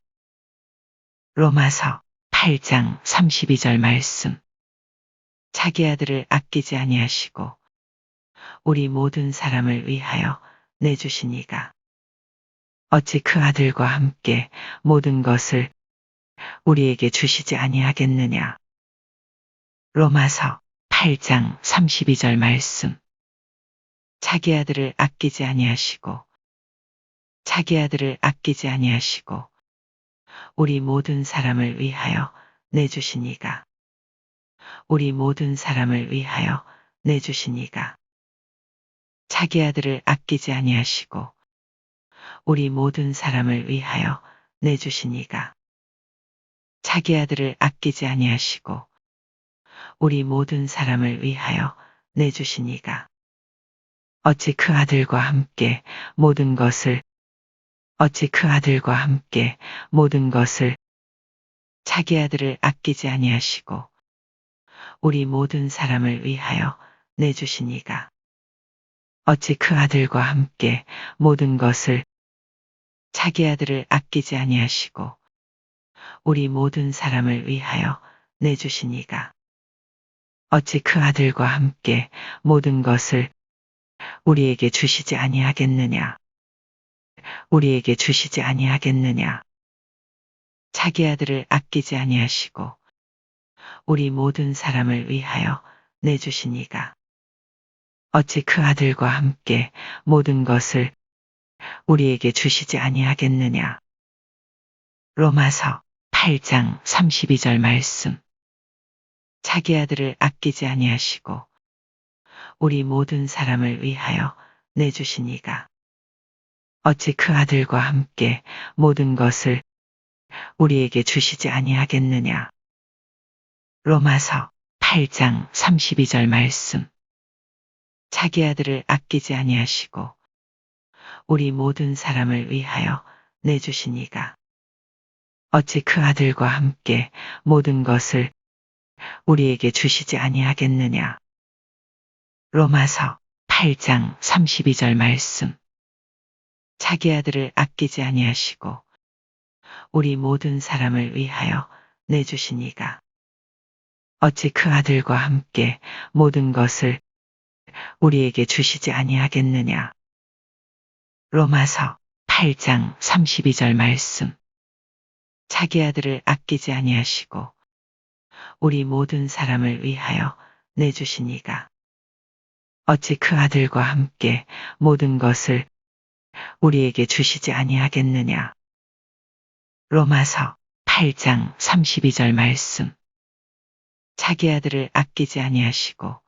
로마서 8장 32절 말씀. 자기 아들을 아끼지 아니하시고 우리 모든 사람을 위하여 내주시니가 어찌 그 아들과 함께 모든 것을 우리에게 주시지 아니하겠느냐. 로마서 8장 32절 말씀. 자기 아들을 아끼지 아니하시고 자기 아들을 아끼지 아니하시고 우리 모든 사람을 위하여 내주시니가 우리 모든 사람을 위하여 내주시니가 자기 아들을 아끼지 아니하시고 우리 모든 사람을 위하여 내주시니가 자기 아들을 아끼지 아니하시고 우리 모든 사람을 위하여 내주시니가 어찌 그 아들과 함께 모든 것을 어찌 그 아들과 함께 모든 것을 자기 아들을 아끼지 아니하시고 우리 모든 사람을 위하여 내주시니가 어찌 그 아들과 함께 모든 것을 자기 아들을 아끼지 아니하시고 우리 모든 사람을 위하여 내주시니가 어찌 그 아들과 함께 모든 것을 우리에게 주시지 아니하겠느냐. 우리에게 주시지 아니하겠느냐. 자기 아들을 아끼지 아니하시고 우리 모든 사람을 위하여 내주시니가 어찌 그 아들과 함께 모든 것을 우리에게 주시지 아니하겠느냐. 로마서 8장 32절 말씀. 자기 아들을 아끼지 아니하시고 우리 모든 사람을 위하여 내주시니가 어찌 그 아들과 함께 모든 것을 우리에게 주시지 아니하겠느냐. 로마서 8장 32절 말씀. 자기 아들을 아끼지 아니하시고 우리 모든 사람을 위하여 내주시니가 어찌 그 아들과 함께 모든 것을 우리에게 주시지 아니하겠느냐. 로마서 8장 32절 말씀. 자기 아들을 아끼지 아니하시고 우리 모든 사람을 위하여 내주신 이가 어찌 그 아들과 함께 모든 것을 우리에게 주시지 아니하겠느냐. 로마서 8장 32절 말씀. 자기 아들을 아끼지 아니하시고 우리 모든 사람을 위하여 내주신 이가 어찌 그 아들과 함께 모든 것을 우리에게 주시지 아니하겠느냐. 로마서 8장 32절 말씀. 자기 아들을 아끼지 아니하시고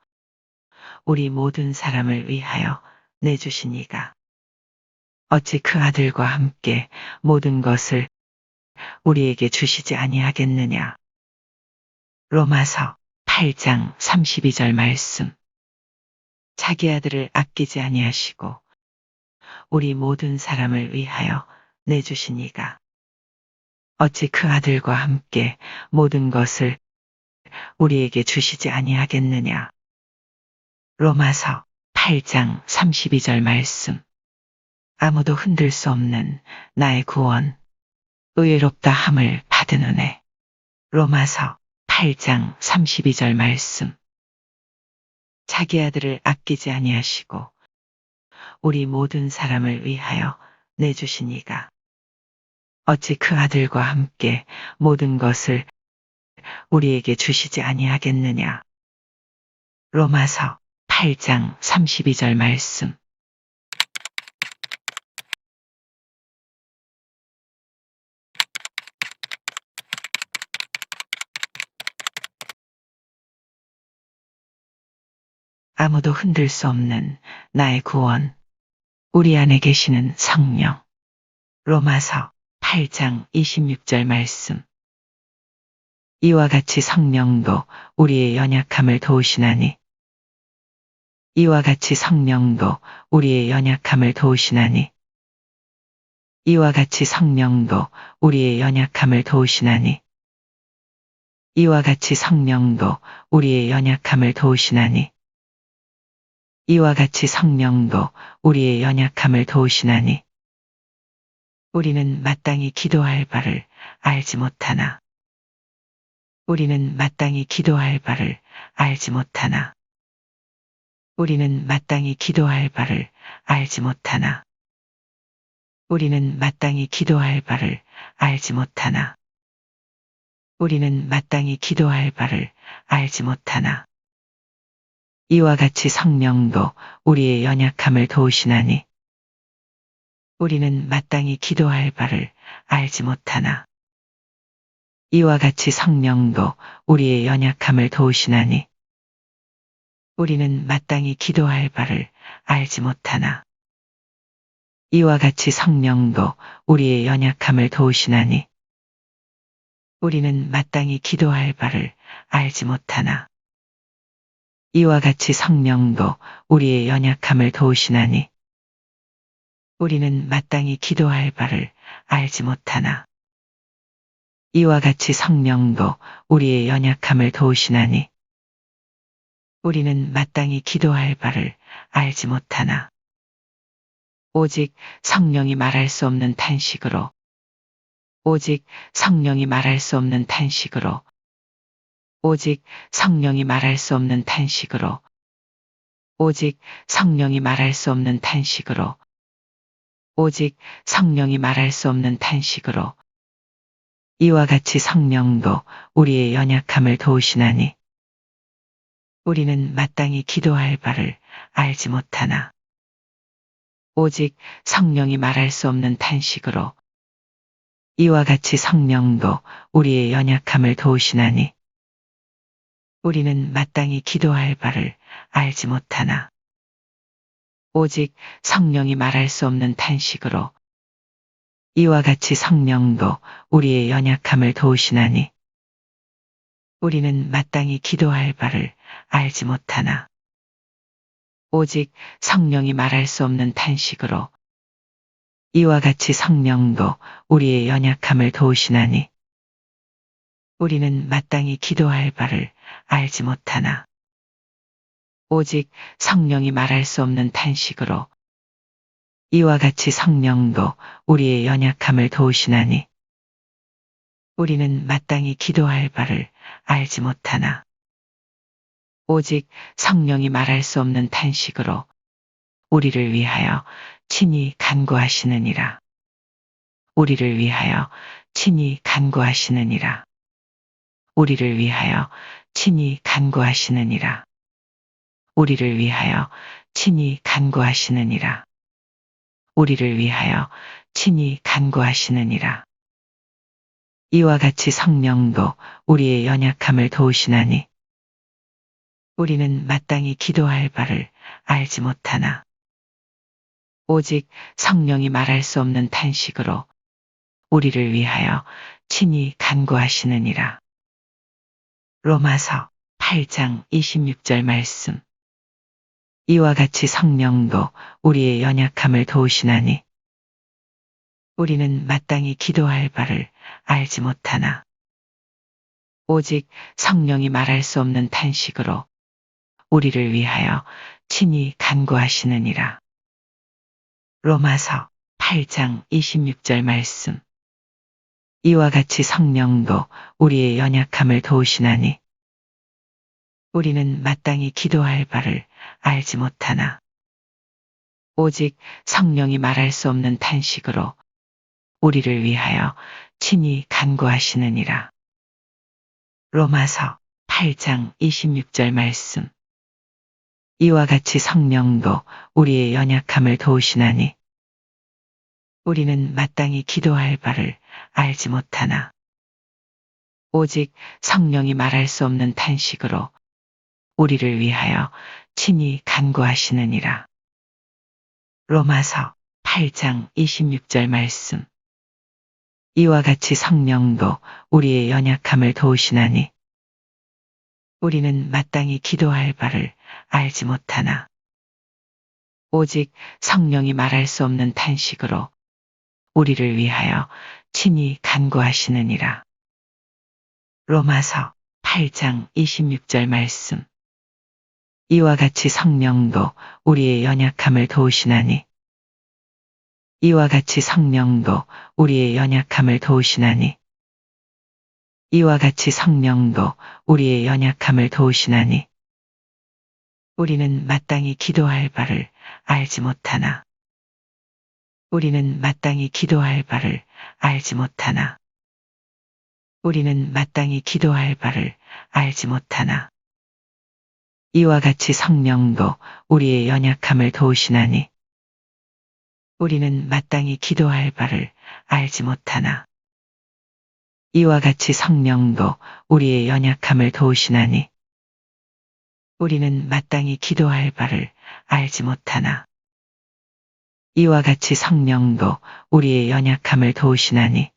우리 모든 사람을 위하여 내주신 이가 어찌 그 아들과 함께 모든 것을 우리에게 주시지 아니하겠느냐. 로마서 8장 32절 말씀. 자기 아들을 아끼지 아니하시고 우리 모든 사람을 위하여 내주신 이가 어찌 그 아들과 함께 모든 것을 우리에게 주시지 아니하겠느냐. 로마서 8장 32절 말씀. 아무도 흔들 수 없는 나의 구원, 의롭다 함을 받은 은혜. 로마서 8장 32절 말씀. 자기 아들을 아끼지 아니하시고 우리 모든 사람을 위하여 내주신 이가 어찌 그 아들과 함께 모든 것을 우리에게 주시지 아니하겠느냐. 로마서 8장 32절 말씀. 아무도 흔들 수 없는 나의 구원, 우리 안에 계시는 성령. 로마서 8장 26절 말씀. 이와 같이 성령도 우리의 연약함을 도우시나니 이와 같이 성령도 우리의 연약함을 도우시나니 이와 같이 성령도 우리의 연약함을 도우시나니 이와 같이 성령도 우리의 연약함을 도우시나니 이와 같이 성령도 우리의 연약함을 도우시나니 우리는 마땅히 기도할 바를 알지 못하나 우리는 마땅히 기도할 바를 알지 못하나 우리는 마땅히 기도할 바를 알지 못하나 우리는 마땅히 기도할 바를 알지 못하나 우리는 마땅히 기도할 바를 알지 못하나 이와 같이 성령도 우리의 연약함을 도우시나니 우리는 마땅히 기도할 바를 알지 못하나 이와 같이 성령도 우리의 연약함을 도우시나니 우리는 마땅히 기도할 바를 알지 못하나 이와 같이 성령도 우리의 연약함을 도우시나니 우리는 마땅히 기도할 바를 알지 못하나 이와 같이 성령도 우리의 연약함을 도우시나니 우리는 마땅히 기도할 바를 알지 못하나 이와 같이 성령도 우리의 연약함을 도우시나니 우리는 마땅히 기도할 바를 알지 못하나 오직 성령이 말할 수 없는 탄식으로 오직 성령이 말할 수 없는 탄식으로 오직 성령이 말할 수 없는 탄식으로 오직 성령이 말할 수 없는 탄식으로 오직 성령이 말할 수 없는 탄식으로 이와 같이 성령도 우리의 연약함을 도우시나니 우리는 마땅히 기도할 바를 알지 못하나 오직 성령이 말할 수 없는 탄식으로 이와 같이 성령도 우리의 연약함을 도우시나니 우리는 마땅히 기도할 바를 알지 못하나 오직 성령이 말할 수 없는 탄식으로 이와 같이 성령도 우리의 연약함을 도우시나니 우리는 마땅히 기도할 바를 알지 못하나 오직 성령이 말할 수 없는 탄식으로 이와 같이 성령도 우리의 연약함을 도우시나니 우리는 마땅히 기도할 바를 알지 못하나 오직 성령이 말할 수 없는 탄식으로 이와 같이 성령도 우리의 연약함을 도우시나니 우리는 마땅히 기도할 바를 알지 못하나. 오직 성령이 말할 수 없는 탄식으로 우리를 위하여 친히 간구하시느니라. 우리를 위하여 친히 간구하시느니라. 우리를 위하여 친히 간구하시느니라. 우리를 위하여 친히 간구하시느니라. 우리를 위하여 친히 간구하시느니라. 이와 같이 성령도 우리의 연약함을 도우시나니 우리는 마땅히 기도할 바를 알지 못하나. 오직 성령이 말할 수 없는 탄식으로 우리를 위하여 친히 간구하시느니라. 로마서 8장 26절 말씀. 이와 같이 성령도 우리의 연약함을 도우시나니 우리는 마땅히 기도할 바를 알지 못하나. 오직 성령이 말할 수 없는 탄식으로 우리를 위하여 친히 간구하시느니라. 로마서 8장 26절 말씀. 이와 같이 성령도 우리의 연약함을 도우시나니 우리는 마땅히 기도할 바를 알지 못하나. 오직 성령이 말할 수 없는 탄식으로 우리를 위하여 친히 간구하시느니라. 로마서 8장 26절 말씀. 이와 같이 성령도 우리의 연약함을 도우시나니 우리는 마땅히 기도할 바를 알지 못하나. 오직 성령이 말할 수 없는 탄식으로 우리를 위하여 친히 간구하시느니라. 로마서 8장 26절 말씀. 이와 같이 성령도 우리의 연약함을 도우시나니 우리는 마땅히 기도할 바를 알지 못하나. 오직 성령이 말할 수 없는 탄식으로 우리를 위하여 친히 간구하시느니라. 로마서 8장 26절 말씀. 이와 같이 성령도 우리의 연약함을 도우시나니 이와 같이 성령도 우리의 연약함을 도우시나니 이와 같이 성령도 우리의 연약함을 도우시나니 우리는 마땅히 기도할 바를 알지 못하나. 우리는 마땅히 기도할 바를 알지 못하나. 우리는 마땅히 기도할 바를 알지 못하나. 이와 같이 성령도 우리의 연약함을 도우시나니 우리는 마땅히 기도할 바를 알지 못하나. 이와 같이 성령도 우리의 연약함을 도우시나니 우리는 마땅히 기도할 바를 알지 못하나. 이와 같이 성령도 우리의 연약함을 도우시나니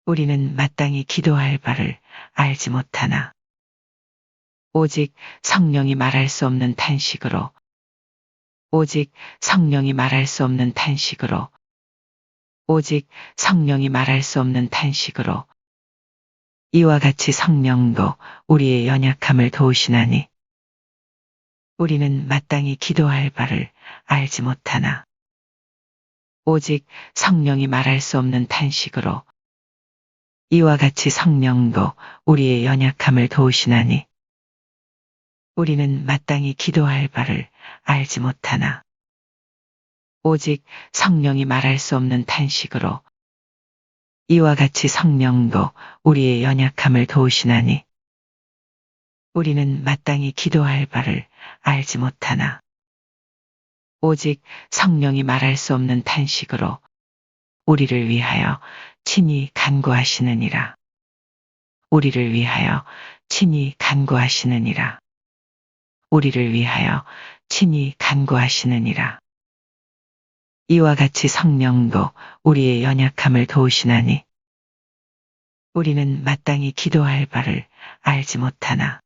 우리는 마땅히 기도할 바를 알지 못하나. 오직 성령이 말할 수 없는 탄식으로 오직 성령이 말할 수 없는 탄식으로 오직 성령이 말할 수 없는 탄식으로 이와 같이 성령도 우리의 연약함을 도우시나니 우리는 마땅히 기도할 바를 알지 못하나. 오직 성령이 말할 수 없는 탄식으로 이와 같이 성령도 우리의 연약함을 도우시나니 우리는 마땅히 기도할 바를 알지 못하나. 오직 성령이 말할 수 없는 탄식으로 이와 같이 성령도 우리의 연약함을 도우시나니 우리는 마땅히 기도할 바를 알지 못하나. 오직 성령이 말할 수 없는 탄식으로 우리를 위하여 친히 간구하시느니라. 우리를 위하여 친히 간구하시느니라. 우리를 위하여 친히 간구하시느니라. 이와 같이 성령도 우리의 연약함을 도우시나니 우리는 마땅히 기도할 바를 알지 못하나.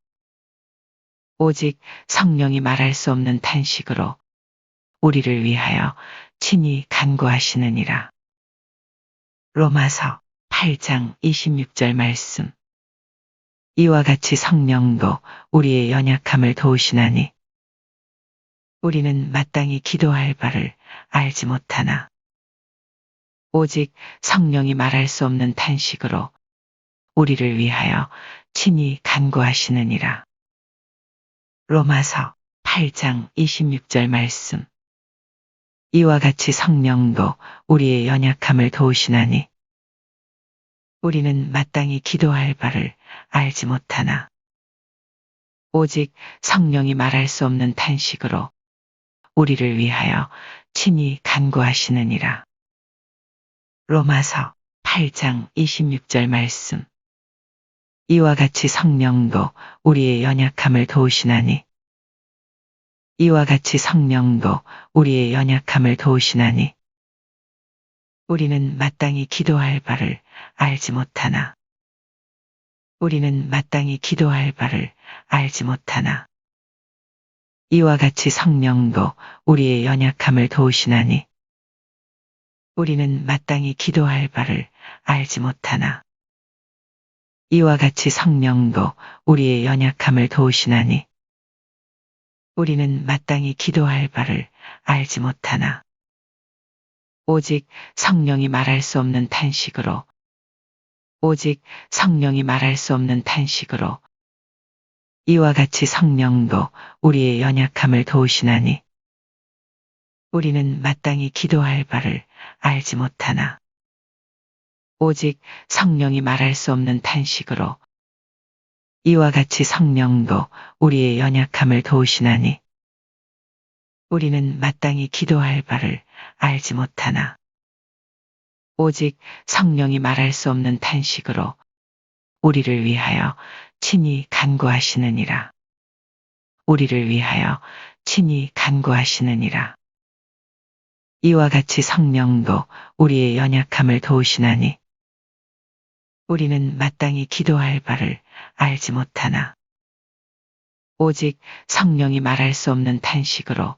오직 성령이 말할 수 없는 탄식으로 우리를 위하여 친히 간구하시느니라. 로마서 8장 26절 말씀. 이와 같이 성령도 우리의 연약함을 도우시나니 우리는 마땅히 기도할 바를 알지 못하나. 오직 성령이 말할 수 없는 탄식으로 우리를 위하여 친히 간구하시느니라. 로마서 8장 26절 말씀. 이와 같이 성령도 우리의 연약함을 도우시나니 우리는 마땅히 기도할 바를 알지 못하나 오직 성령이 말할 수 없는 탄식으로 우리를 위하여 친히 간구하시느니라. 로마서 8장 26절 말씀. 이와 같이 성령도 우리의 연약함을 도우시나니 이와 같이 성령도 우리의 연약함을 도우시나니 우리는 마땅히 기도할 바를 알지 못하나 우리는 마땅히 기도할 바를 알지 못하나 이와 같이 성령도 우리의 연약함을 도우시나니 우리는 마땅히 기도할 바를 알지 못하나 이와 같이 성령도 우리의 연약함을 도우시나니 우리는 마땅히 기도할 바를 알지 못하나 오직 성령이 말할 수 없는 탄식으로 오직 성령이 말할 수 없는 탄식으로 이와 같이 성령도 우리의 연약함을 도우시나니 우리는 마땅히 기도할 바를 알지 못하나 오직 성령이 말할 수 없는 탄식으로 이와 같이 성령도 우리의 연약함을 도우시나니 우리는 마땅히 기도할 바를 알지 못하나 오직 성령이 말할 수 없는 탄식으로 우리를 위하여 친히 간구하시느니라. 우리를 위하여 친히 간구하시느니라. 이와 같이 성령도 우리의 연약함을 도우시나니 우리는 마땅히 기도할 바를 알지 못하나 오직 성령이 말할 수 없는 탄식으로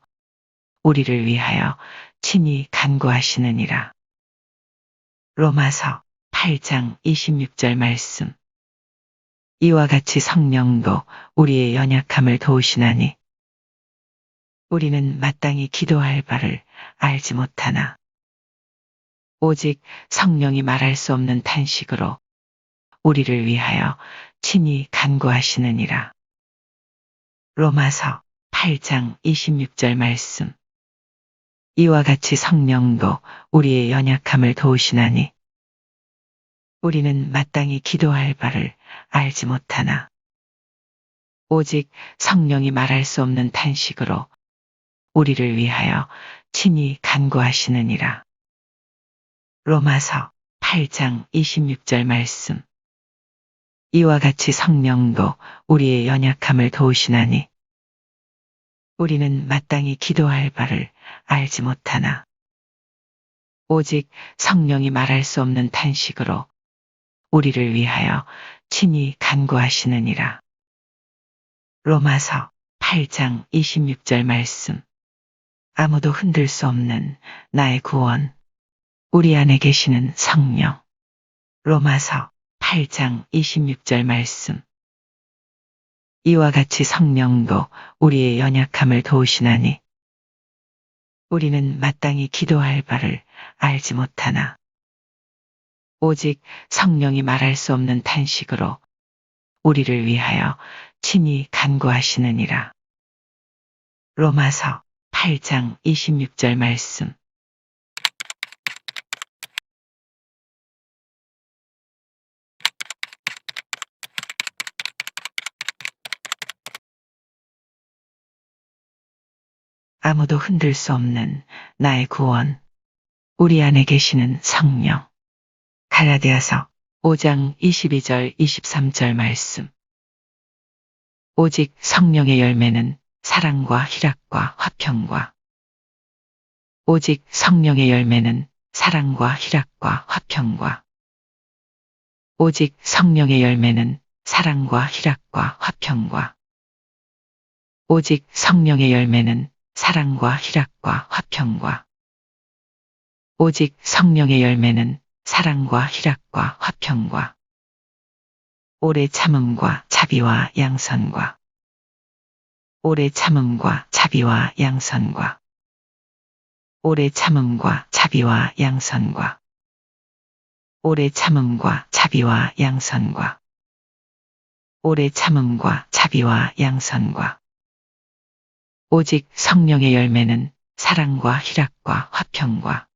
우리를 위하여 친히 간구하시느니라. 로마서 8장 26절 말씀. 이와 같이 성령도 우리의 연약함을 도우시나니 우리는 마땅히 기도할 바를 알지 못하나 오직 성령이 말할 수 없는 탄식으로 우리를 위하여 친히 간구하시느니라. 로마서 8장 26절 말씀. 이와 같이 성령도 우리의 연약함을 도우시나니 우리는 마땅히 기도할 바를 알지 못하나 오직 성령이 말할 수 없는 탄식으로 우리를 위하여 친히 간구하시느니라. 로마서 8장 26절 말씀. 이와 같이 성령도 우리의 연약함을 도우시나니 우리는 마땅히 기도할 바를 알지 못하나 오직 성령이 말할 수 없는 탄식으로 우리를 위하여 친히 간구하시느니라. 로마서 8장 26절 말씀. 아무도 흔들 수 없는 나의 구원. 우리 안에 계시는 성령. 로마서 8장 26절 말씀. 이와 같이 성령도 우리의 연약함을 도우시나니 우리는 마땅히 기도할 바를 알지 못하나 오직 성령이 말할 수 없는 탄식으로 우리를 위하여 친히 간구하시느니라. 로마서 8장 26절 말씀. 아무도 흔들 수 없는 나의 구원. 우리 안에 계시는 성령. 갈라디아서 5장 22절 23절 말씀. 오직 성령의 열매는 사랑과 희락과 화평과 오직 성령의 열매는 사랑과 희락과 화평과 오직 성령의 열매는 사랑과 희락과 화평과 오직 성령의 열매는 사랑과 희락과 화평과 오직 성령의 열매는 사랑과 희락과 화평과 오래 참음과 자비와 양선과 오래 참음과 자비와 양선과 오래 참음과 자비와 양선과 오래 참음과 자비와 양선과 오래 참음과 자비와 양선과 오직 성령의 열매는 사랑과 희락과 화평과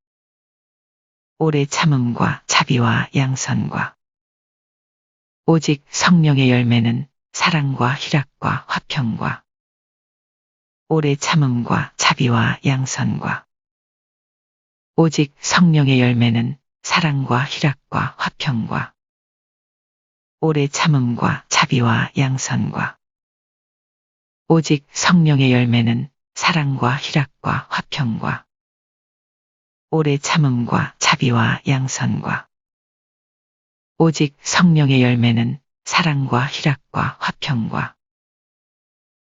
오래 참음과 자비와 양선과 오직 성령의 열매는 사랑과 희락과 화평과 오래 참음과 자비와 양선과 오직 성령의 열매는 사랑과 희락과 화평과 오래 참음과 자비와 양선과 오직 성령의 열매는 사랑과 희락과 화평과 오래 참음과 자비와 양선과 오직 성령의 열매는 사랑과 희락과 화평과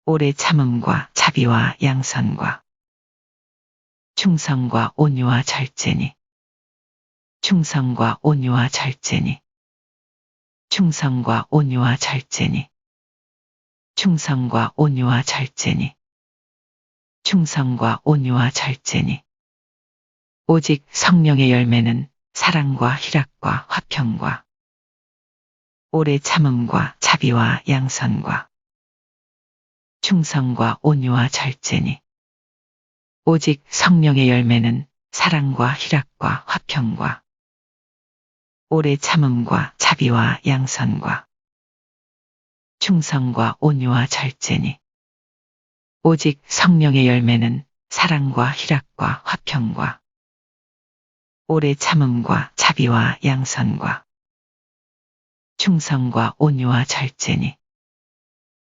오래 참음과 자비와 양선과 충성과 온유와 절제니 충성과 온유와 절제니 충성과 온유와 절제니 충성과 온유와 절제니 충성과 온유와 절제니 오직 성령의 열매는 사랑과 희락과 화평과 오래 참음과 자비와 양선과 충성과 온유와 절제니 오직 성령의 열매는 사랑과 희락과 화평과 오래 참음과 자비와 양선과 충성과 온유와 절제니 오직 성령의 열매는 사랑과 희락과 화평과 오래 참음과 자비와 양선과 충성과 온유와 절제니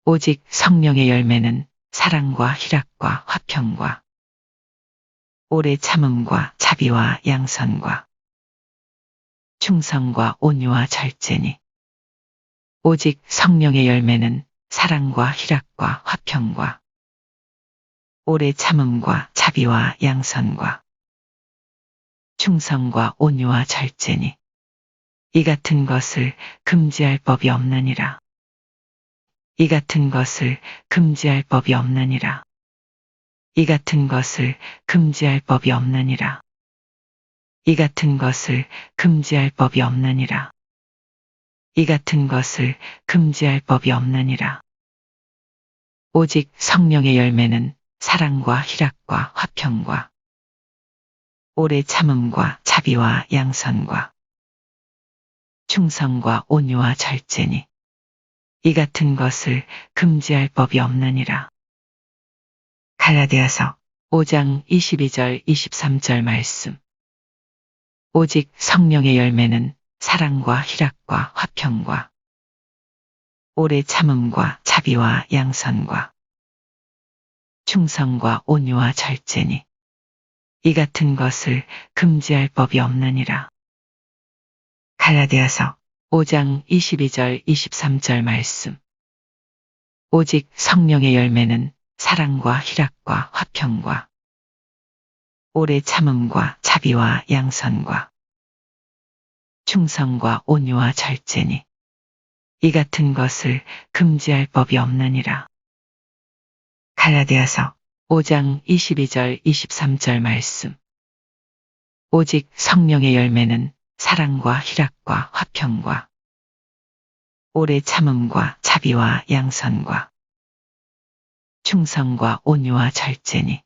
오직 성령의 열매는 사랑과 희락과 화평과 오래 참음과 자비와 양선과 충성과 온유와 절제니 오직 성령의 열매는 사랑과 희락과 화평과 오래 참음과 자비와 양선과 충성과 온유와 절제니 이 같은 것을 금지할 법이 없느니라. 이 같은 것을 금지할 법이 없느니라. 이 같은 것을 금지할 법이 없느니라. 이 같은 것을 금지할 법이 없느니라. 이 같은 것을 금지할 법이 없느니라. 오직 성령의 열매는 사랑과 희락과 화평과 오래 참음과 자비와 양선과 충성과 온유와 절제니 이 같은 것을 금지할 법이 없느니라. 갈라디아서 5장 22절 23절 말씀. 오직 성령의 열매는 사랑과 희락과 화평과 오래 참음과 자비와 양선과 충성과 온유와 절제니 이 같은 것을 금지할 법이 없느니라. 갈라디아서 5장 22절 23절 말씀. 오직 성령의 열매는 사랑과 희락과 화평과 오래 참음과 자비와 양선과 충성과 온유와 절제니 이 같은 것을 금지할 법이 없느니라. 갈라디아서 5장 22절 23절 말씀. 오직 성령의 열매는 사랑과 희락과 화평과 오래 참음과 자비와 양선과 충성과 온유와 절제니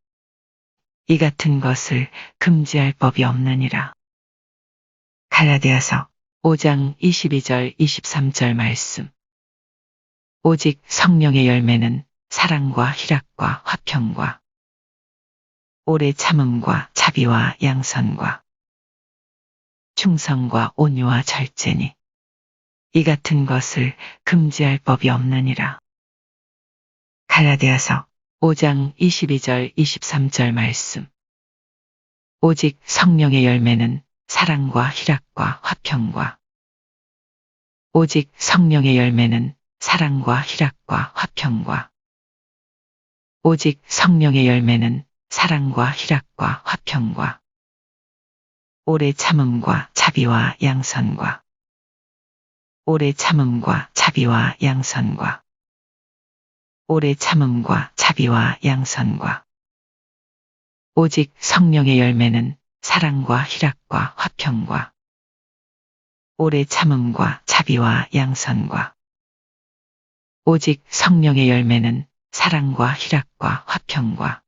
이 같은 것을 금지할 법이 없느니라. 갈라디아서 5장 22절 23절 말씀. 오직 성령의 열매는 사랑과 희락과 화평과 오래 참음과 자비와 양선과 충성과 온유와 절제니 이 같은 것을 금지할 법이 없느니라. 갈라디아서 5장 22절 23절 말씀. 오직 성령의 열매는 사랑과 희락과 화평과 오직 성령의 열매는 사랑과 희락과 화평과 오직 성령의 열매는 사랑과 희락과 화평과 오래 참음과 자비와 양선과 오래 참음과 자비와 양선과 오래 참음과 자비와 양선과 오직 성령의 열매는 사랑과 희락과 화평과 오래 참음과 자비와 양선과 오직 성령의 열매는 사랑과 희락과 화평과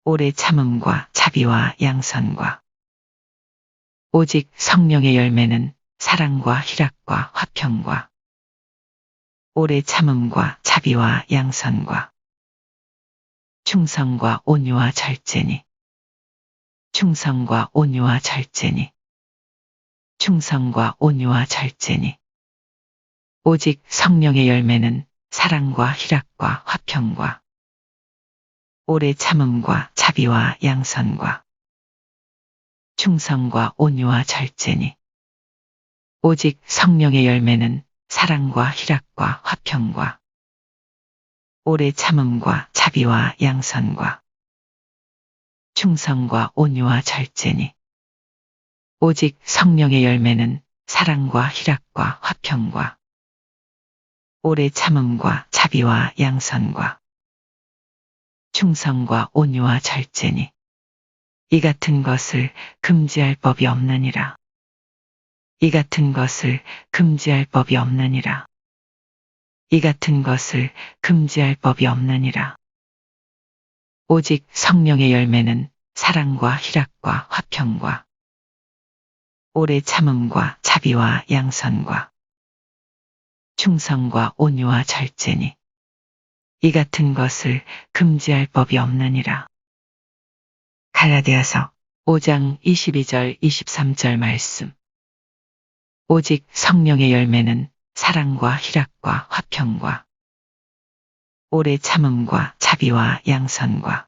오래 참음과 자비와 양선과 오직 성령의 열매는 사랑과 희락과 화평과 오래 참음과 자비와 양선과 충성과 온유와 절제니 충성과 온유와 절제니 충성과 온유와 절제니 오직 성령의 열매는 사랑과 희락과 화평과 오래 참음과 자비와 양선과 충성과 온유와 절제니 오직 성령의 열매는 사랑과 희락과 화평과 오래 참음과 자비와 양선과 충성과 온유와 절제니 오직 성령의 열매는 사랑과 희락과 화평과 오래 참음과 자비와 양선과 충성과 온유와 절제니 이 같은 것을 금지할 법이 없느니라. 이 같은 것을 금지할 법이 없느니라. 이 같은 것을 금지할 법이 없느니라. 오직 성령의 열매는 사랑과 희락과 화평과 오래 참음과 자비와 양선과 충성과 온유와 절제니 이 같은 것을 금지할 법이 없느니라. 갈라디아서 5장 22절 23절 말씀. 오직 성령의 열매는 사랑과 희락과 화평과 오래 참음과 자비와 양선과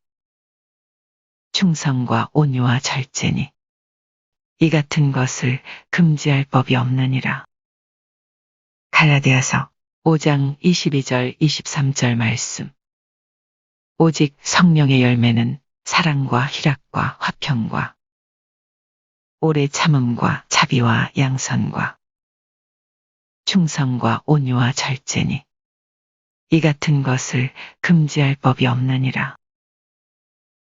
충성과 온유와 절제니 이 같은 것을 금지할 법이 없느니라. 갈라디아서 5장 22절 23절 말씀. 오직 성령의 열매는 사랑과 희락과 화평과 오래 참음과 자비와 양선과 충성과 온유와 절제니 이 같은 것을 금지할 법이 없느니라.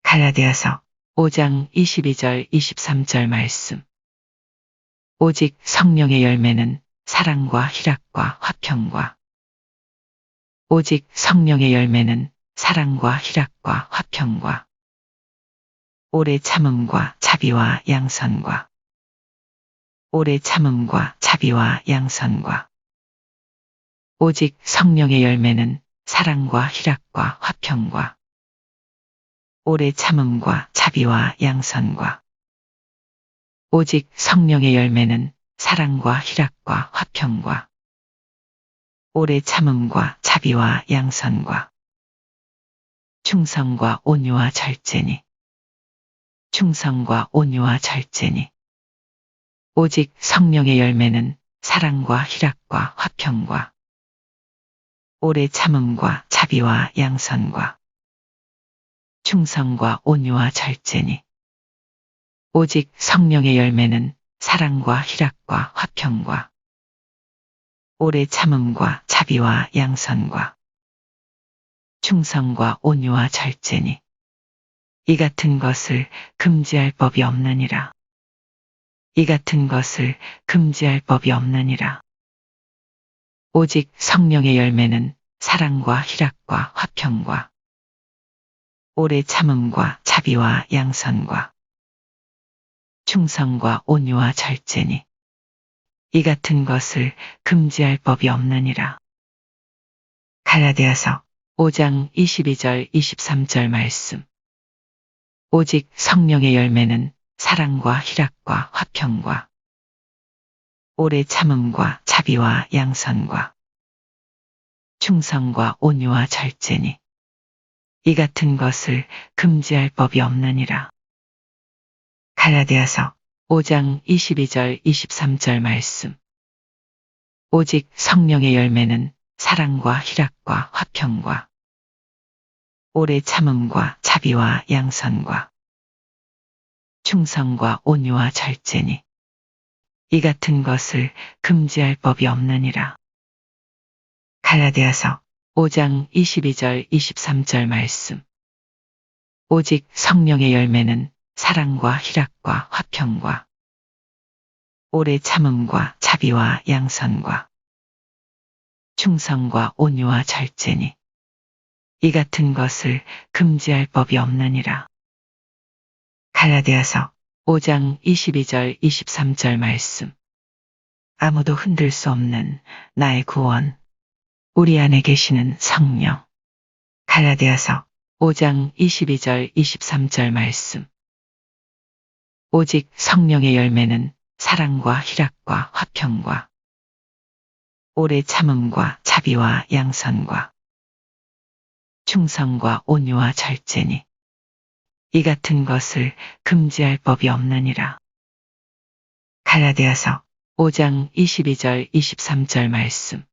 갈라디아서 5장 22절 23절 말씀. 오직 성령의 열매는 사랑과 희락과 화평과 오직 성령의 열매는 사랑과 희락과 화평과 오래 참음과 자비와 양선과 오래 참음과 자비와 양선과 오직 성령의 열매는 사랑과 희락과 화평과 오래 참음과 자비와 양선과 오직 성령의 열매는 사랑과 희락과 화평과 오래 참음과 자비와 양선과 충성과 온유와 절제니 충성과 온유와 절제니 오직 성령의 열매는 사랑과 희락과 화평과 오래 참음과 자비와 양선과 충성과 온유와 절제니 오직 성령의 열매는 사랑과 희락과 화평과 오래 참음과 자비와 양선과 충성과 온유와 절제니 이 같은 것을 금지할 법이 없느니라. 이 같은 것을 금지할 법이 없느니라. 오직 성령의 열매는 사랑과 희락과 화평과 오래 참음과 자비와 양선과 충성과 온유와 절제니 이 같은 것을 금지할 법이 없느니라. 갈라디아서 5장 22절 23절 말씀. 오직 성령의 열매는 사랑과 희락과 화평과 오래 참음과 자비와 양선과 충성과 온유와 절제니 이 같은 것을 금지할 법이 없느니라. 갈라디아서 5장 22절 23절 말씀. 오직 성령의 열매는 사랑과 희락과 화평과 오래 참음과 자비와 양선과 충성과 온유와 절제니 이 같은 것을 금지할 법이 없느니라. 갈라디아서 5장 22절 23절 말씀. 오직 성령의 열매는 사랑과 희락과 화평과 오래 참음과 자비와 양선과 충성과 온유와 절제니 이 같은 것을 금지할 법이 없느니라. 갈라디아서 5장 22절 23절 말씀. 아무도 흔들 수 없는 나의 구원. 우리 안에 계시는 성령. 갈라디아서 5장 22절 23절 말씀. 오직 성령의 열매는 사랑과 희락과 화평과 오래 참음과 자비와 양선과 충성과 온유와 절제니 이 같은 것을 금지할 법이 없느니라. 갈라디아서 5장 22절 23절 말씀.